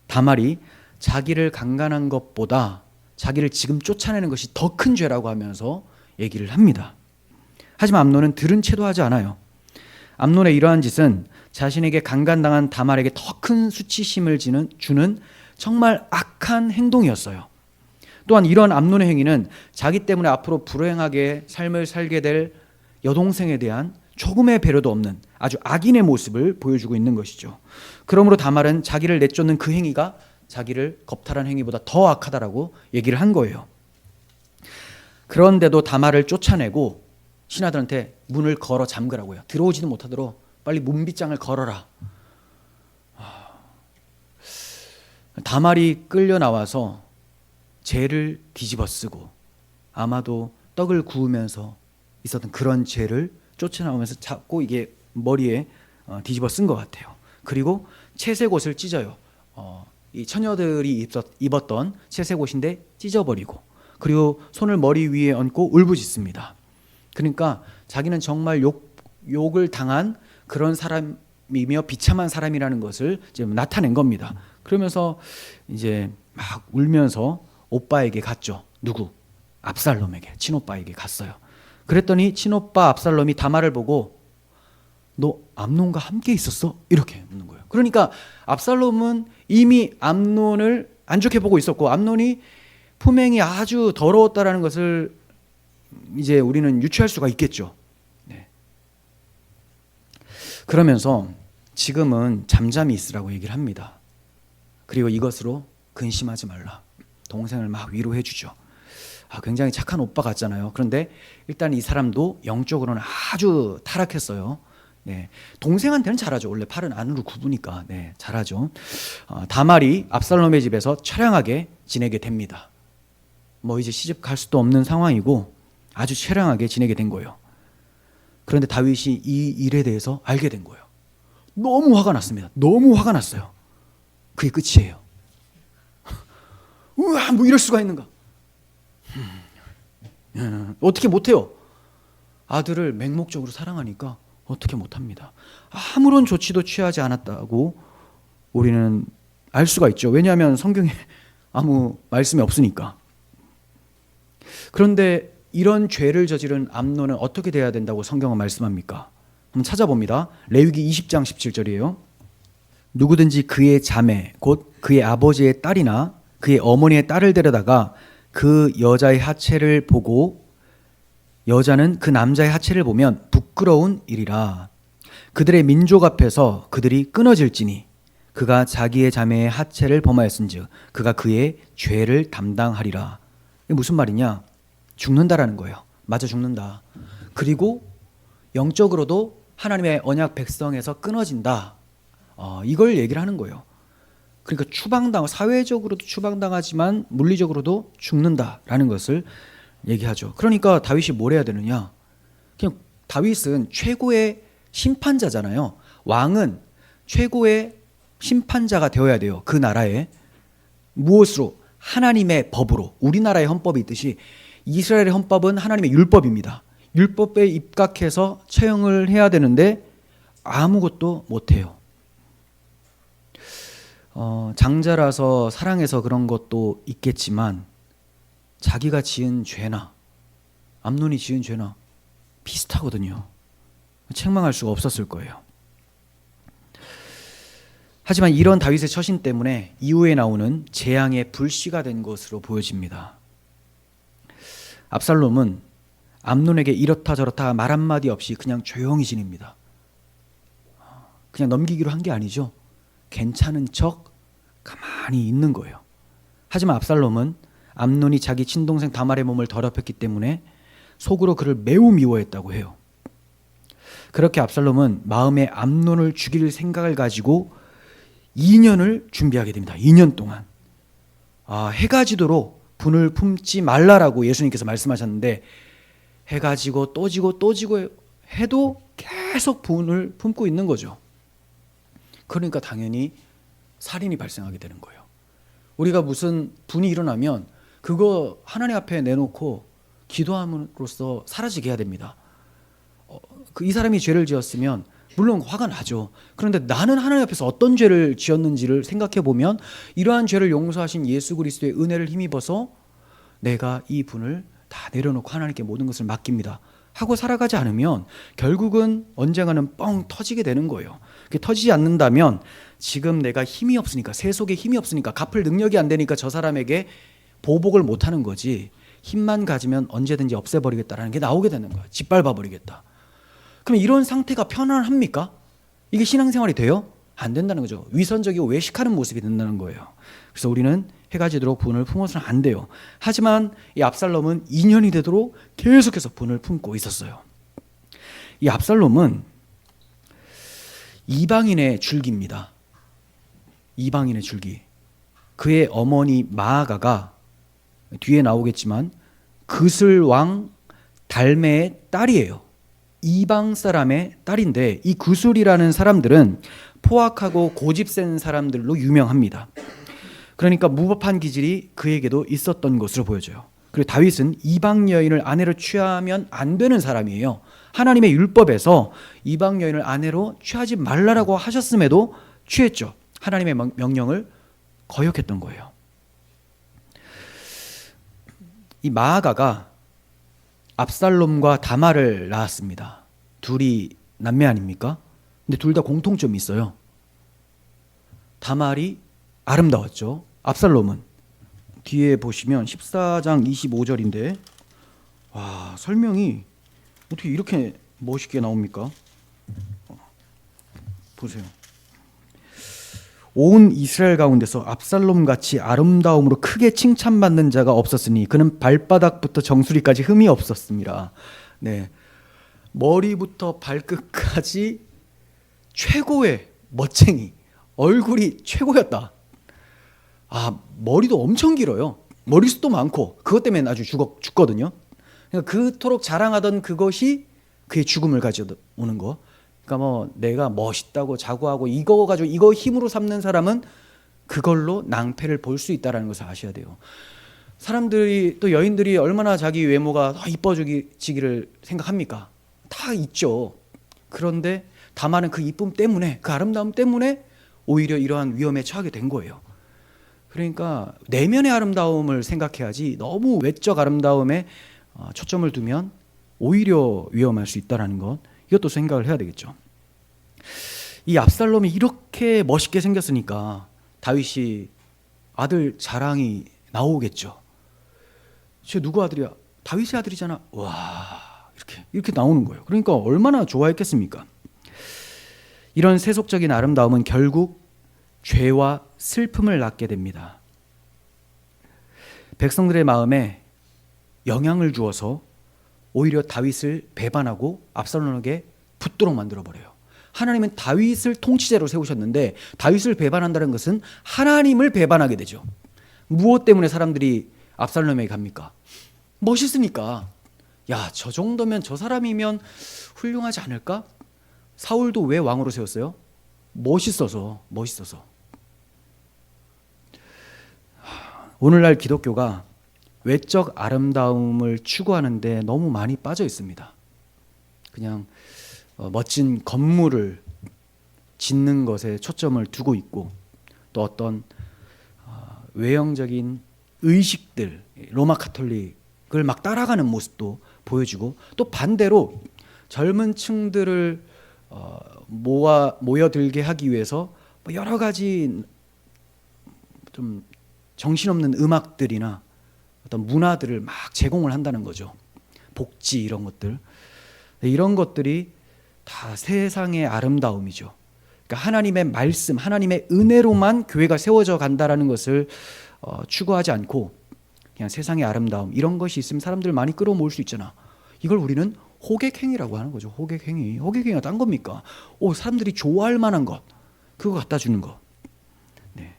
Speaker 1: 다말이 자기를 강간한 것보다 자기를 지금 쫓아내는 것이 더 큰 죄라고 하면서 얘기를 합니다. 하지만 암논은 들은 채도 하지 않아요. 암논의 이러한 짓은 자신에게 강간당한 다말에게 더 큰 수치심을 주는 정말 악한 행동이었어요. 또한 이러한 암논의 행위는 자기 때문에 앞으로 불행하게 삶을 살게 될 여동생에 대한 조금의 배려도 없는 아주 악인의 모습을 보여주고 있는 것이죠. 그러므로 다말은 자기를 내쫓는 그 행위가 자기를 겁탈한 행위보다 더 악하다라고 얘기를 한 거예요. 그런데도 다말을 쫓아내고 신하들한테 문을 걸어 잠그라고요. 들어오지도 못하도록 빨리 문빗장을 걸어라. 다말이 끌려 나와서 죄를 뒤집어 쓰고 아마도 떡을 구우면서 있었던 그런 죄를 쫓아나오면서 자꾸 이게 머리에 뒤집어 쓴 것 같아요. 그리고 채색 옷을 찢어요. 이 처녀들이 입었던 채색 옷인데 찢어버리고, 그리고 손을 머리 위에 얹고 울부짖습니다. 그러니까 자기는 정말 욕을 당한 그런 사람이며 비참한 사람이라는 것을 이제 나타낸 겁니다. 그러면서 이제 막 울면서 오빠에게 갔죠. 누구? 압살롬에게, 친오빠에게 갔어요. 그랬더니 친오빠 압살롬이 다말을 보고 너 암논과 함께 있었어? 이렇게 묻는 거예요. 그러니까 압살롬은 이미 암논을 안 좋게 보고 있었고, 암논이 품행이 아주 더러웠다라는 것을 이제 우리는 유추할 수가 있겠죠. 네. 그러면서 지금은 잠잠히 있으라고 얘기를 합니다. 그리고 이것으로 근심하지 말라. 동생을 막 위로해 주죠. 굉장히 착한 오빠 같잖아요. 그런데 일단 이 사람도 영적으로는 아주 타락했어요. 네. 동생한테는 잘하죠. 원래 팔은 안으로 굽으니까. 네, 잘하죠. 다말이 압살롬의 집에서 처량하게 지내게 됩니다. 뭐 이제 시집 갈 수도 없는 상황이고 아주 처량하게 지내게 된 거예요. 그런데 다윗이 이 일에 대해서 알게 된 거예요. 너무 화가 났습니다. 너무 화가 났어요. 그게 끝이에요. 우와, 뭐 이럴 수가 있는가? 어떻게 못해요? 아들을 맹목적으로 사랑하니까 어떻게 못합니다. 아무런 조치도 취하지 않았다고 우리는 알 수가 있죠. 왜냐하면 성경에 아무 말씀이 없으니까. 그런데 이런 죄를 저지른 암논은 어떻게 돼야 된다고 성경은 말씀합니까? 한번 찾아봅니다. 레위기 20장 17절이에요. 누구든지 그의 자매 곧 그의 아버지의 딸이나 그의 어머니의 딸을 데려다가 그 여자의 하체를 보고 여자는 그 남자의 하체를 보면 부끄러운 일이라. 그들의 민족 앞에서 그들이 끊어질지니 그가 자기의 자매의 하체를 범하였은즉 그가 그의 죄를 담당하리라. 이게 무슨 말이냐? 죽는다라는 거예요. 맞아, 죽는다. 그리고 영적으로도 하나님의 언약 백성에서 끊어진다. 이걸 얘기를 하는 거예요. 그러니까 추방당하고 사회적으로도 추방당하지만 물리적으로도 죽는다라는 것을 얘기하죠. 그러니까 다윗이 뭘 해야 되느냐? 그냥 다윗은 최고의 심판자잖아요. 왕은 최고의 심판자가 되어야 돼요. 그 나라에. 무엇으로? 하나님의 법으로. 우리나라의 헌법이 있듯이 이스라엘의 헌법은 하나님의 율법입니다. 율법에 입각해서 처형을 해야 되는데 아무것도 못해요. 장자라서 사랑해서 그런 것도 있겠지만 자기가 지은 죄나 암논이 지은 죄나 비슷하거든요. 책망할 수가 없었을 거예요. 하지만 이런 다윗의 처신 때문에 이후에 나오는 재앙의 불씨가 된 것으로 보여집니다. 압살롬은 암논에게 이렇다 저렇다 말 한마디 없이 그냥 조용히 지냅니다. 그냥 넘기기로 한 게 아니죠. 괜찮은 척 가만히 있는 거예요. 하지만 압살롬은 암논이 자기 친동생 다말의 몸을 더럽혔기 때문에 속으로 그를 매우 미워했다고 해요. 그렇게 압살롬은 마음에 암논을 죽일 생각을 가지고 2년을 준비하게 됩니다. 2년 동안. 해가 지도록 분을 품지 말라라고 예수님께서 말씀하셨는데 해가 지고 또 지고 또 지고 해도 계속 분을 품고 있는 거죠. 그러니까 당연히 살인이 발생하게 되는 거예요. 우리가 무슨 분이 일어나면 그거 하나님 앞에 내놓고 기도함으로써 사라지게 해야 됩니다. 이 사람이 죄를 지었으면 물론 화가 나죠. 그런데 나는 하나님 앞에서 어떤 죄를 지었는지를 생각해 보면 이러한 죄를 용서하신 예수 그리스도의 은혜를 힘입어서 내가 이 분을 다 내려놓고 하나님께 모든 것을 맡깁니다 하고 살아가지 않으면 결국은 언젠가는 뻥 터지게 되는 거예요. 그게 터지지 않는다면 지금 내가 힘이 없으니까, 세속에 힘이 없으니까, 갚을 능력이 안 되니까 저 사람에게 보복을 못하는 거지, 힘만 가지면 언제든지 없애버리겠다라는 게 나오게 되는 거야. 짓밟아버리겠다. 그럼 이런 상태가 편안합니까? 이게 신앙생활이 돼요? 안 된다는 거죠. 위선적이고 외식하는 모습이 된다는 거예요. 그래서 우리는 해가 지도록 분을 품어서는 안 돼요. 하지만 이 압살롬은 2년이 되도록 계속해서 분을 품고 있었어요. 이 압살롬은 이방인의 줄기입니다. 이방인의 줄기. 그의 어머니 마아가가 뒤에 나오겠지만 그슬 왕 달메의 딸이에요. 이방 사람의 딸인데, 이 그술이라는 사람들은 포악하고 고집센 사람들로 유명합니다. 그러니까 무법한 기질이 그에게도 있었던 것으로 보여져요. 그리고 다윗은 이방 여인을 아내로 취하면 안 되는 사람이에요. 하나님의 율법에서 이방 여인을 아내로 취하지 말라라고 하셨음에도 취했죠. 하나님의 명령을 거역했던 거예요. 이 마아가가 압살롬과 다말을 낳았습니다. 둘이 남매 아닙니까? 근데 둘 다 공통점이 있어요. 다말이 아름다웠죠. 압살롬은 뒤에 보시면 14장 25절인데 와, 설명이 어떻게 이렇게 멋있게 나옵니까? 보세요. 온 이스라엘 가운데서 압살롬같이 아름다움으로 크게 칭찬받는 자가 없었으니 그는 발바닥부터 정수리까지 흠이 없었습니다. 네, 머리부터 발끝까지 최고의 멋쟁이, 얼굴이 최고였다. 아, 머리도 엄청 길어요. 머리숱도 많고 그것 때문에 아주 죽거든요. 그러니까 그토록 자랑하던 그것이 그의 죽음을 가져오는 거. 그러니까 뭐 내가 멋있다고 자부하고 이거 가지고 이거 힘으로 삼는 사람은 그걸로 낭패를 볼 수 있다는 것을 아셔야 돼요. 사람들이, 또 여인들이 얼마나 자기 외모가 이뻐지기를 생각합니까? 다 있죠. 그런데 다만은 그 이쁨 때문에, 그 아름다움 때문에 오히려 이러한 위험에 처하게 된 거예요. 그러니까 내면의 아름다움을 생각해야지 너무 외적 아름다움에 초점을 두면 오히려 위험할 수 있다는 것, 이것도 생각을 해야 되겠죠. 이 압살롬이 이렇게 멋있게 생겼으니까 다윗이 아들 자랑이 나오겠죠. 쟤 누구 아들이야? 다윗의 아들이잖아. 와, 이렇게 나오는 거예요. 그러니까 얼마나 좋아했겠습니까? 이런 세속적인 아름다움은 결국 죄와 슬픔을 낳게 됩니다. 백성들의 마음에 영향을 주어서 오히려 다윗을 배반하고 압살롬에게 붙도록 만들어버려요. 하나님은 다윗을 통치자로 세우셨는데 다윗을 배반한다는 것은 하나님을 배반하게 되죠. 무엇 때문에 사람들이 압살롬에게 갑니까? 멋있으니까. 야, 저 정도면, 저 사람이면 훌륭하지 않을까? 사울도 왜 왕으로 세웠어요? 멋있어서. 오늘날 기독교가 외적 아름다움을 추구하는데 너무 많이 빠져 있습니다. 그냥 멋진 건물을 짓는 것에 초점을 두고 있고, 또 어떤 외형적인 의식들, 로마 카톨릭을 막 따라가는 모습도 보여주고, 또 반대로 젊은 층들을 모여들게 하기 위해서 여러 가지 좀 정신없는 음악들이나 어떤 문화들을 막 제공을 한다는 거죠. 복지, 이런 것들. 이런 것들이 다 세상의 아름다움이죠. 그러니까 하나님의 말씀, 하나님의 은혜로만 교회가 세워져 간다라는 것을 추구하지 않고 그냥 세상의 아름다움, 이런 것이 있으면 사람들 많이 끌어모을 수 있잖아. 이걸 우리는 호객행위라고 하는 거죠. 호객행위가 딴 겁니까? 사람들이 좋아할 만한 것, 그거 갖다 주는 거. 네.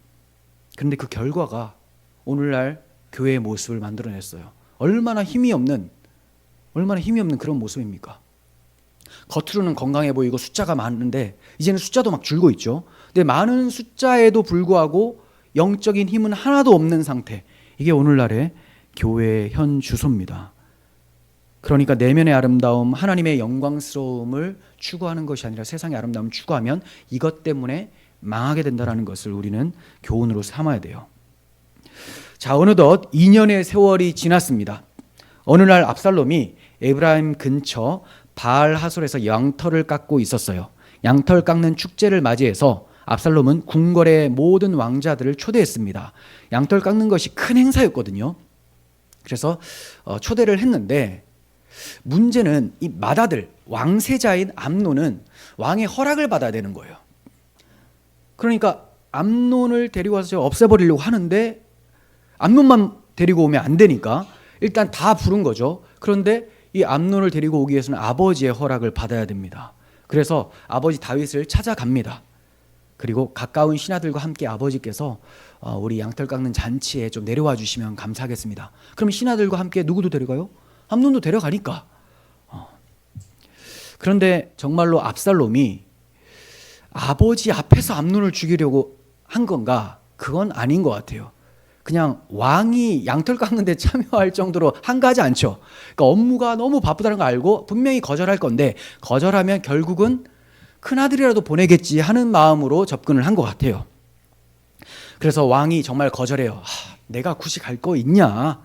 Speaker 1: 그런데 그 결과가 오늘날 교회의 모습을 만들어냈어요. 얼마나 힘이 없는 그런 모습입니까? 겉으로는 건강해 보이고 숫자가 많은데 이제는 숫자도 막 줄고 있죠. 근데 많은 숫자에도 불구하고 영적인 힘은 하나도 없는 상태. 이게 오늘날의 교회의 현 주소입니다. 그러니까 내면의 아름다움, 하나님의 영광스러움을 추구하는 것이 아니라 세상의 아름다움을 추구하면 이것 때문에 망하게 된다는 것을 우리는 교훈으로 삼아야 돼요. 자, 어느덧 2년의 세월이 지났습니다. 어느 날 압살롬이 에브라임 근처 바알 하솔에서 양털을 깎고 있었어요. 양털 깎는 축제를 맞이해서 압살롬은 궁궐의 모든 왕자들을 초대했습니다. 양털 깎는 것이 큰 행사였거든요. 그래서 초대를 했는데 문제는 이 맏아들 왕세자인 암논은 왕의 허락을 받아야 되는 거예요. 그러니까 암논을 데리고 와서 없애버리려고 하는데 암논만 데리고 오면 안 되니까 일단 다 부른 거죠. 그런데 이 암논을 데리고 오기 위해서는 아버지의 허락을 받아야 됩니다. 그래서 아버지 다윗을 찾아갑니다. 그리고 가까운 신하들과 함께 아버지께서 우리 양털 깎는 잔치에 좀 내려와 주시면 감사하겠습니다. 그럼 신하들과 함께 누구도 데려가요? 암논도 데려가니까. 그런데 정말로 압살롬이 아버지 앞에서 암논을 죽이려고 한 건가? 그건 아닌 것 같아요. 그냥 왕이 양털 깎는데 참여할 정도로 한가하지 않죠. 그러니까 업무가 너무 바쁘다는 거 알고 분명히 거절할 건데 거절하면 결국은 큰아들이라도 보내겠지 하는 마음으로 접근을 한 것 같아요. 그래서 왕이 정말 거절해요. 내가 굳이 갈 거 있냐?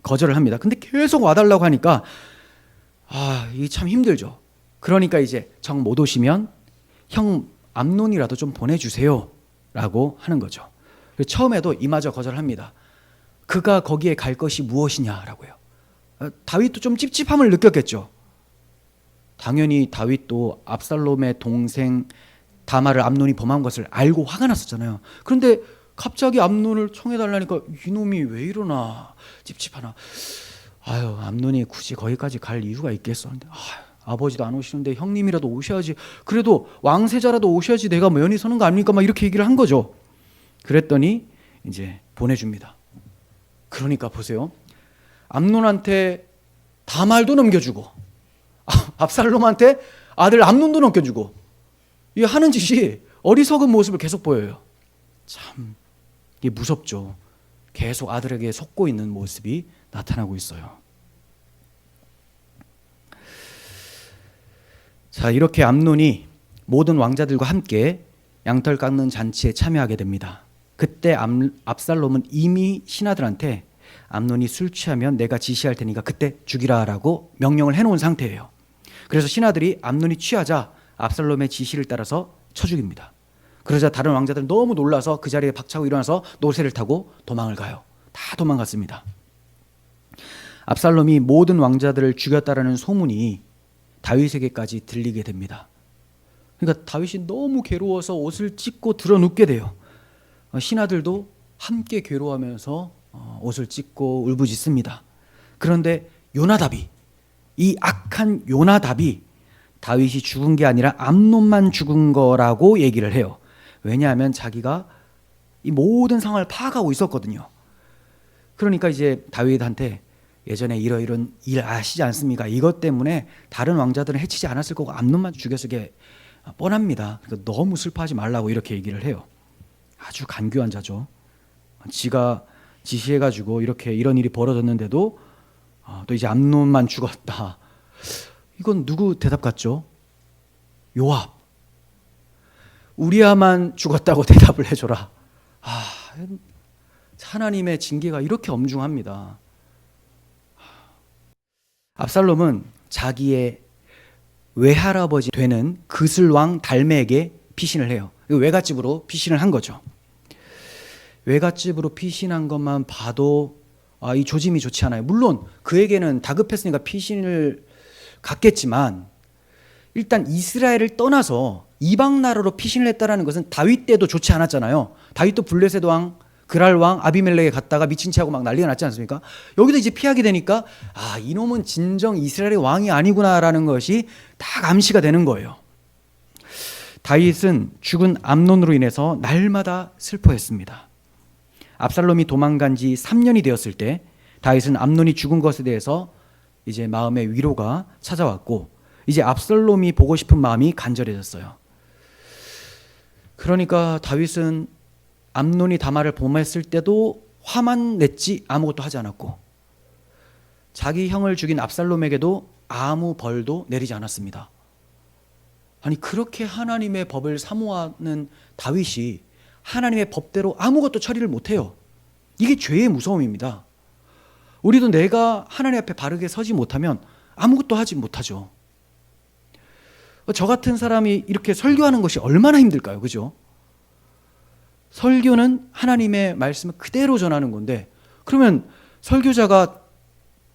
Speaker 1: 거절을 합니다. 근데 계속 와달라고 하니까 이게 참 힘들죠. 그러니까 이제 정 못 오시면 형 암논이라도 좀 보내주세요 라고 하는 거죠. 처음에도 이마저 거절합니다. 그가 거기에 갈 것이 무엇이냐라고요. 다윗도 좀 찝찝함을 느꼈겠죠. 당연히 다윗도 압살롬의 동생 다말을 암논이 범한 것을 알고 화가 났었잖아요. 그런데 갑자기 암논을 청해달라니까 이놈이 왜 이러나 찝찝하나. 암논이 굳이 거기까지 갈 이유가 있겠어. 근데 아버지도 안 오시는데 형님이라도 오셔야지. 그래도 왕세자라도 오셔야지 내가 면이 서는 거 아닙니까? 막 이렇게 얘기를 한 거죠. 그랬더니 이제 보내줍니다. 그러니까 보세요. 암논한테 다말도 넘겨주고 압살롬한테 아들 암논도 넘겨주고 이 하는 짓이 어리석은 모습을 계속 보여요. 참 이게 무섭죠. 계속 아들에게 속고 있는 모습이 나타나고 있어요. 자, 이렇게 암논이 모든 왕자들과 함께 양털 깎는 잔치에 참여하게 됩니다. 그때 압살롬은 이미 신하들한테 암논이 술 취하면 내가 지시할 테니까 그때 죽이라라고 명령을 해놓은 상태예요. 그래서 신하들이 암논이 취하자 압살롬의 지시를 따라서 쳐 죽입니다. 그러자 다른 왕자들은 너무 놀라서 그 자리에 박차고 일어나서 노새를 타고 도망을 가요. 다 도망갔습니다. 압살롬이 모든 왕자들을 죽였다라는 소문이 다윗에게까지 들리게 됩니다. 그러니까 다윗이 너무 괴로워서 옷을 찢고 드러눕게 돼요. 신하들도 함께 괴로워하면서 옷을 찢고 울부짖습니다. 그런데 요나답이, 이 악한 요나답이 다윗이 죽은 게 아니라 암논만 죽은 거라고 얘기를 해요. 왜냐하면 자기가 이 모든 상황을 파악하고 있었거든요. 그러니까 이제 다윗한테 예전에 이런 일 아시지 않습니까? 이것 때문에 다른 왕자들은 해치지 않았을 거고 암논만 죽였을 게 뻔합니다. 그러니까 너무 슬퍼하지 말라고 이렇게 얘기를 해요. 아주 간교한 자죠. 지가 지시해가지고 이런 일이 벌어졌는데도 또 이제 암논만 죽었다. 이건 누구 대답 같죠? 요압. 우리야만 죽었다고 대답을 해줘라. 하나님의 징계가 이렇게 엄중합니다. 압살롬은 자기의 외할아버지 되는 그슬왕 달메에게 피신을 해요. 외갓집으로 피신을 한 거죠. 외갓집으로 피신한 것만 봐도 이 조짐이 좋지 않아요. 물론 그에게는 다급했으니까 피신을 갔겠지만 일단 이스라엘을 떠나서 이방 나라로 피신을 했다라는 것은 다윗 때도 좋지 않았잖아요. 다윗도 블레셋 왕, 그랄 왕, 아비멜렉에 갔다가 미친 체하고 막 난리가 났지 않습니까? 여기도 이제 피하게 되니까 이놈은 진정 이스라엘의 왕이 아니구나라는 것이 다 감시가 되는 거예요. 다윗은 죽은 암논으로 인해서 날마다 슬퍼했습니다. 압살롬이 도망간 지 3년이 되었을 때 다윗은 암논이 죽은 것에 대해서 이제 마음의 위로가 찾아왔고 이제 압살롬이 보고 싶은 마음이 간절해졌어요. 그러니까 다윗은 암논이 다말을 범했을 때도 화만 냈지 아무것도 하지 않았고 자기 형을 죽인 압살롬에게도 아무 벌도 내리지 않았습니다. 아니 그렇게 하나님의 법을 사모하는 다윗이 하나님의 법대로 아무것도 처리를 못해요. 이게 죄의 무서움입니다. 우리도 내가 하나님 앞에 바르게 서지 못하면 아무것도 하지 못하죠. 저 같은 사람이 이렇게 설교하는 것이 얼마나 힘들까요? 그죠? 설교는 하나님의 말씀을 그대로 전하는 건데, 그러면 설교자가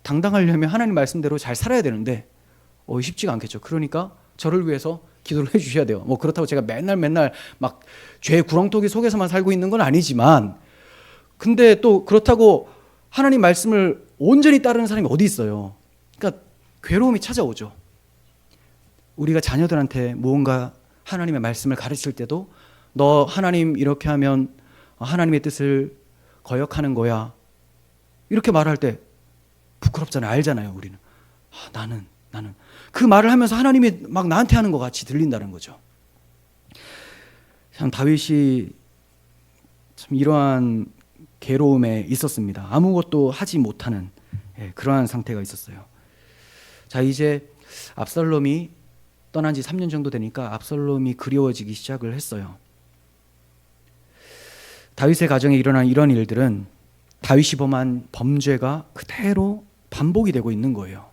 Speaker 1: 당당하려면 하나님 말씀대로 잘 살아야 되는데 쉽지가 않겠죠. 그러니까 저를 위해서 기도를 해주셔야 돼요. 뭐 그렇다고 제가 맨날 막 죄의 구렁텅이 속에서만 살고 있는 건 아니지만, 근데 또 그렇다고 하나님 말씀을 온전히 따르는 사람이 어디 있어요. 그러니까 괴로움이 찾아오죠. 우리가 자녀들한테 무언가 하나님의 말씀을 가르칠 때도 너 하나님 이렇게 하면 하나님의 뜻을 거역하는 거야, 이렇게 말할 때 부끄럽잖아요. 알잖아요. 우리는 나는 그 말을 하면서 하나님이 막 나한테 하는 것 같이 들린다는 거죠. 참 다윗이 참 이러한 괴로움에 있었습니다. 아무것도 하지 못하는 그러한 상태가 있었어요. 자, 이제 압살롬이 떠난 지 3년 정도 되니까 압살롬이 그리워지기 시작을 했어요. 다윗의 가정에 일어난 이런 일들은 다윗이 범한 범죄가 그대로 반복이 되고 있는 거예요.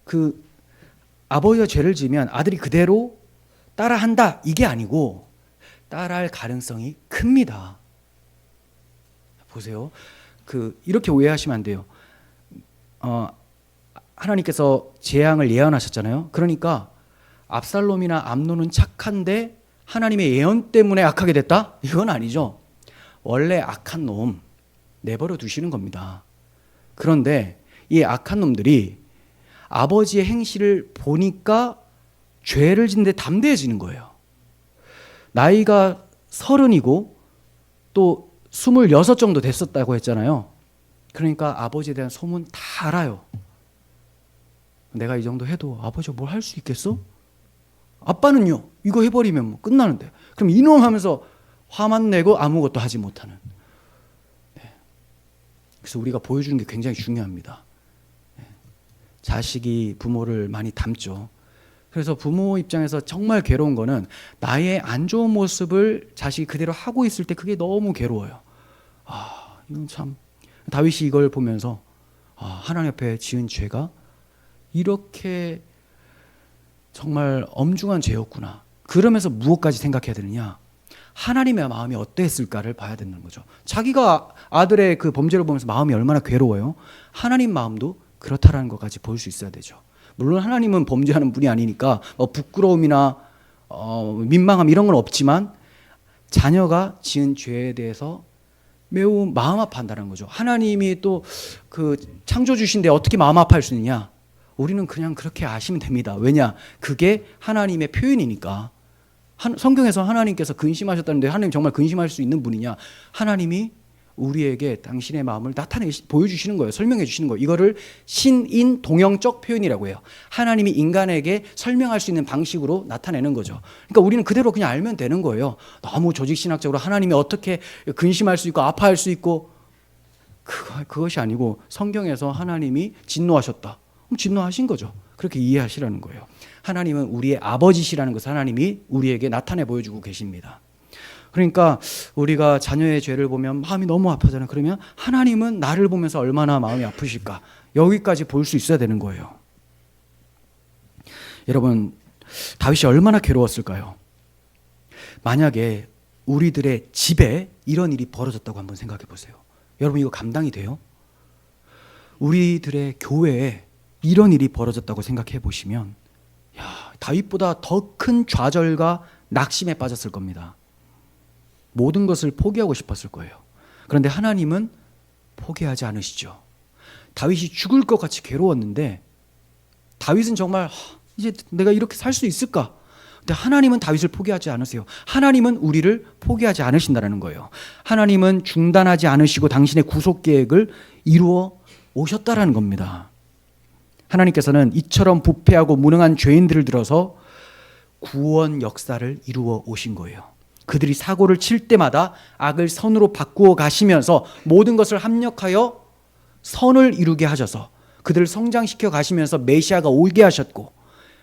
Speaker 1: 그 아버지가 죄를 지으면 아들이 그대로 따라한다, 이게 아니고 따라할 가능성이 큽니다. 보세요. 이렇게 오해하시면 안 돼요. 하나님께서 재앙을 예언하셨잖아요. 그러니까 압살롬이나 암논은 착한데 하나님의 예언 때문에 악하게 됐다? 이건 아니죠. 원래 악한 놈 내버려 두시는 겁니다. 그런데 이 악한 놈들이 아버지의 행실을 보니까 죄를 짓는데 담대해지는 거예요. 나이가 30이고 또 26 정도 됐었다고 했잖아요. 그러니까 아버지에 대한 소문 다 알아요. 내가 이 정도 해도 아버지가 뭘 할 수 있겠어? 아빠는요, 이거 해버리면 뭐 끝나는데. 그럼 이놈 하면서 화만 내고 아무것도 하지 못하는. 그래서 우리가 보여주는 게 굉장히 중요합니다. 자식이 부모를 많이 닮죠. 그래서 부모 입장에서 정말 괴로운 거는 나의 안 좋은 모습을 자식이 그대로 하고 있을 때 그게 너무 괴로워요. 이건 참, 다윗이 이걸 보면서 하나님 앞에 지은 죄가 이렇게 정말 엄중한 죄였구나. 그러면서 무엇까지 생각해야 되느냐? 하나님의 마음이 어땠을까를 봐야 되는 거죠. 자기가 아들의 그 범죄를 보면서 마음이 얼마나 괴로워요. 하나님 마음도 그렇다라는 것까지 볼 수 있어야 되죠. 물론 하나님은 범죄하는 분이 아니니까 부끄러움이나 민망함 이런 건 없지만 자녀가 지은 죄에 대해서 매우 마음 아파한다는 거죠. 하나님이 또 그 창조주신데 어떻게 마음 아파할 수 있느냐? 우리는 그냥 그렇게 아시면 됩니다. 왜냐? 그게 하나님의 표현이니까. 성경에서 하나님께서 근심하셨다는데 하나님 정말 근심할 수 있는 분이냐? 하나님이 우리에게 당신의 마음을 보여주시는 거예요. 설명해 주시는 거예요. 이거를 신인 동형적 표현이라고 해요. 하나님이 인간에게 설명할 수 있는 방식으로 나타내는 거죠. 그러니까 우리는 그대로 그냥 알면 되는 거예요. 너무 조직신학적으로 하나님이 어떻게 근심할 수 있고 아파할 수 있고 그것이 아니고 성경에서 하나님이 진노하셨다. 그럼 진노하신 거죠. 그렇게 이해하시라는 거예요. 하나님은 우리의 아버지시라는 것을 하나님이 우리에게 나타내 보여주고 계십니다. 그러니까 우리가 자녀의 죄를 보면 마음이 너무 아프잖아요. 그러면 하나님은 나를 보면서 얼마나 마음이 아프실까? 여기까지 볼 수 있어야 되는 거예요. 여러분, 다윗이 얼마나 괴로웠을까요? 만약에 우리들의 집에 이런 일이 벌어졌다고 한번 생각해 보세요. 여러분, 이거 감당이 돼요? 우리들의 교회에 이런 일이 벌어졌다고 생각해 보시면 다윗보다 더 큰 좌절과 낙심에 빠졌을 겁니다. 모든 것을 포기하고 싶었을 거예요. 그런데 하나님은 포기하지 않으시죠. 다윗이 죽을 것 같이 괴로웠는데 다윗은 정말 이제 내가 이렇게 살 수 있을까? 근데 하나님은 다윗을 포기하지 않으세요. 하나님은 우리를 포기하지 않으신다는 거예요. 하나님은 중단하지 않으시고 당신의 구속 계획을 이루어 오셨다라는 겁니다. 하나님께서는 이처럼 부패하고 무능한 죄인들을 들어서 구원 역사를 이루어 오신 거예요. 그들이 사고를 칠 때마다 악을 선으로 바꾸어 가시면서 모든 것을 합력하여 선을 이루게 하셔서 그들을 성장시켜 가시면서 메시아가 오게 하셨고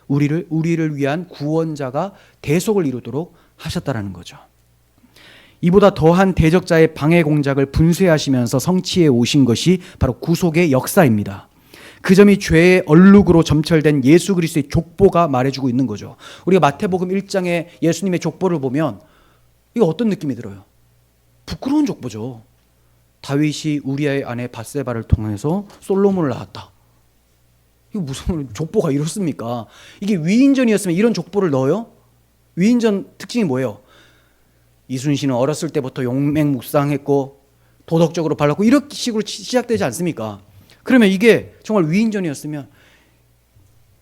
Speaker 1: 우리를 위한 구원자가 대속을 이루도록 하셨다라는 거죠. 이보다 더한 대적자의 방해 공작을 분쇄하시면서 성취해 오신 것이 바로 구속의 역사입니다. 그 점이 죄의 얼룩으로 점철된 예수 그리스도의 족보가 말해주고 있는 거죠. 우리가 마태복음 1장에 예수님의 족보를 보면 이거 어떤 느낌이 들어요? 부끄러운 족보죠. 다윗이 우리아의 아내 밧세바를 통해서 솔로몬을 낳았다. 이거 무슨 족보가 이렇습니까? 이게 위인전이었으면 이런 족보를 넣어요? 위인전 특징이 뭐예요? 이순신은 어렸을 때부터 용맹묵상했고 도덕적으로 발랐고 이런 식으로 시작되지 않습니까? 그러면 이게 정말 위인전이었으면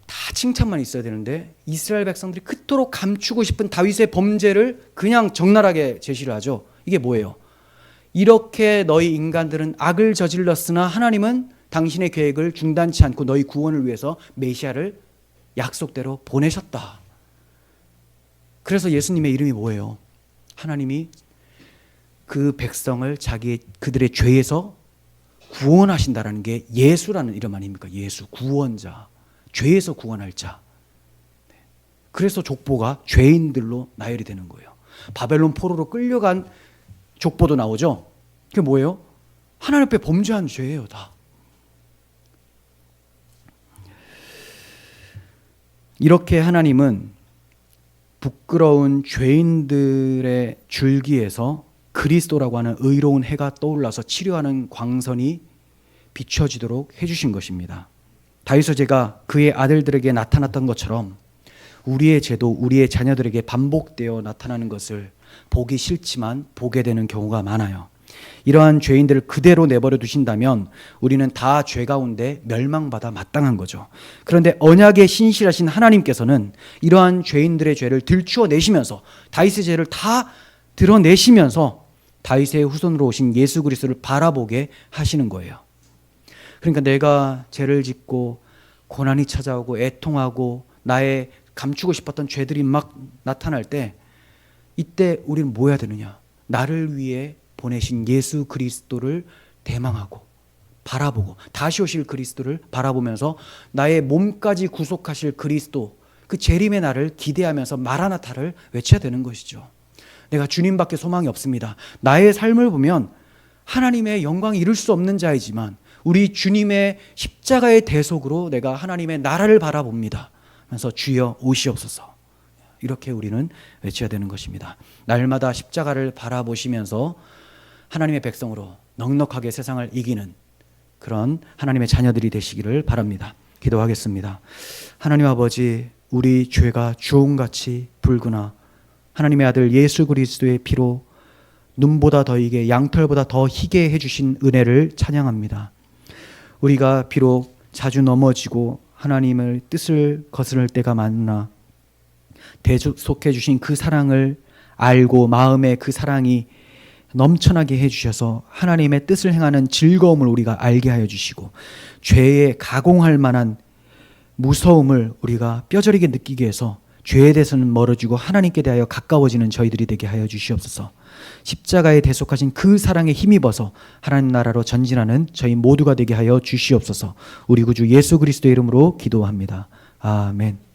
Speaker 1: 다 칭찬만 있어야 되는데 이스라엘 백성들이 그토록 감추고 싶은 다윗의 범죄를 그냥 적나라하게 제시를 하죠. 이게 뭐예요? 이렇게 너희 인간들은 악을 저질렀으나 하나님은 당신의 계획을 중단치 않고 너희 구원을 위해서 메시아를 약속대로 보내셨다. 그래서 예수님의 이름이 뭐예요? 하나님이 그 백성을 그들의 죄에서 구원하신다라는 게 예수라는 이름 아닙니까? 예수, 구원자, 죄에서 구원할 자. 그래서 족보가 죄인들로 나열이 되는 거예요. 바벨론 포로로 끌려간 족보도 나오죠. 그게 뭐예요? 하나님 앞에 범죄한 죄예요, 다. 이렇게 하나님은 부끄러운 죄인들의 줄기에서 그리스도라고 하는 의로운 해가 떠올라서 치료하는 광선이 비춰지도록 해주신 것입니다. 다윗의 죄가 그의 아들들에게 나타났던 것처럼 우리의 죄도 우리의 자녀들에게 반복되어 나타나는 것을 보기 싫지만 보게 되는 경우가 많아요. 이러한 죄인들을 그대로 내버려 두신다면 우리는 다 죄 가운데 멸망받아 마땅한 거죠. 그런데 언약에 신실하신 하나님께서는 이러한 죄인들의 죄를 들추어내시면서 다윗의 죄를 다 드러내시면서 다윗의 후손으로 오신 예수 그리스도를 바라보게 하시는 거예요. 그러니까 내가 죄를 짓고 고난이 찾아오고 애통하고 나의 감추고 싶었던 죄들이 막 나타날 때 이때 우리는 뭐 해야 되느냐? 나를 위해 보내신 예수 그리스도를 대망하고 바라보고 다시 오실 그리스도를 바라보면서 나의 몸까지 구속하실 그리스도 그 재림의 날을 기대하면서 마라나타를 외쳐야 되는 것이죠. 내가 주님밖에 소망이 없습니다. 나의 삶을 보면 하나님의 영광이 이룰 수 없는 자이지만 우리 주님의 십자가의 대속으로 내가 하나님의 나라를 바라봅니다. 그래서 주여 오시옵소서. 이렇게 우리는 외쳐야 되는 것입니다. 날마다 십자가를 바라보시면서 하나님의 백성으로 넉넉하게 세상을 이기는 그런 하나님의 자녀들이 되시기를 바랍니다. 기도하겠습니다. 하나님 아버지, 우리 죄가 주홍같이 붉으나 하나님의 아들 예수 그리스도의 피로 눈보다 더 희게 양털보다 더 희게 해주신 은혜를 찬양합니다. 우리가 비록 자주 넘어지고 하나님의 뜻을 거스를 때가 많으나 대속해 주신 그 사랑을 알고 마음에 그 사랑이 넘쳐나게 해주셔서 하나님의 뜻을 행하는 즐거움을 우리가 알게 하여 주시고 죄에 가공할 만한 무서움을 우리가 뼈저리게 느끼게 해서 죄에 대해서는 멀어지고 하나님께 대하여 가까워지는 저희들이 되게 하여 주시옵소서. 십자가에 대속하신 그 사랑에 힘입어서 하나님 나라로 전진하는 저희 모두가 되게 하여 주시옵소서. 우리 구주 예수 그리스도의 이름으로 기도합니다. 아멘.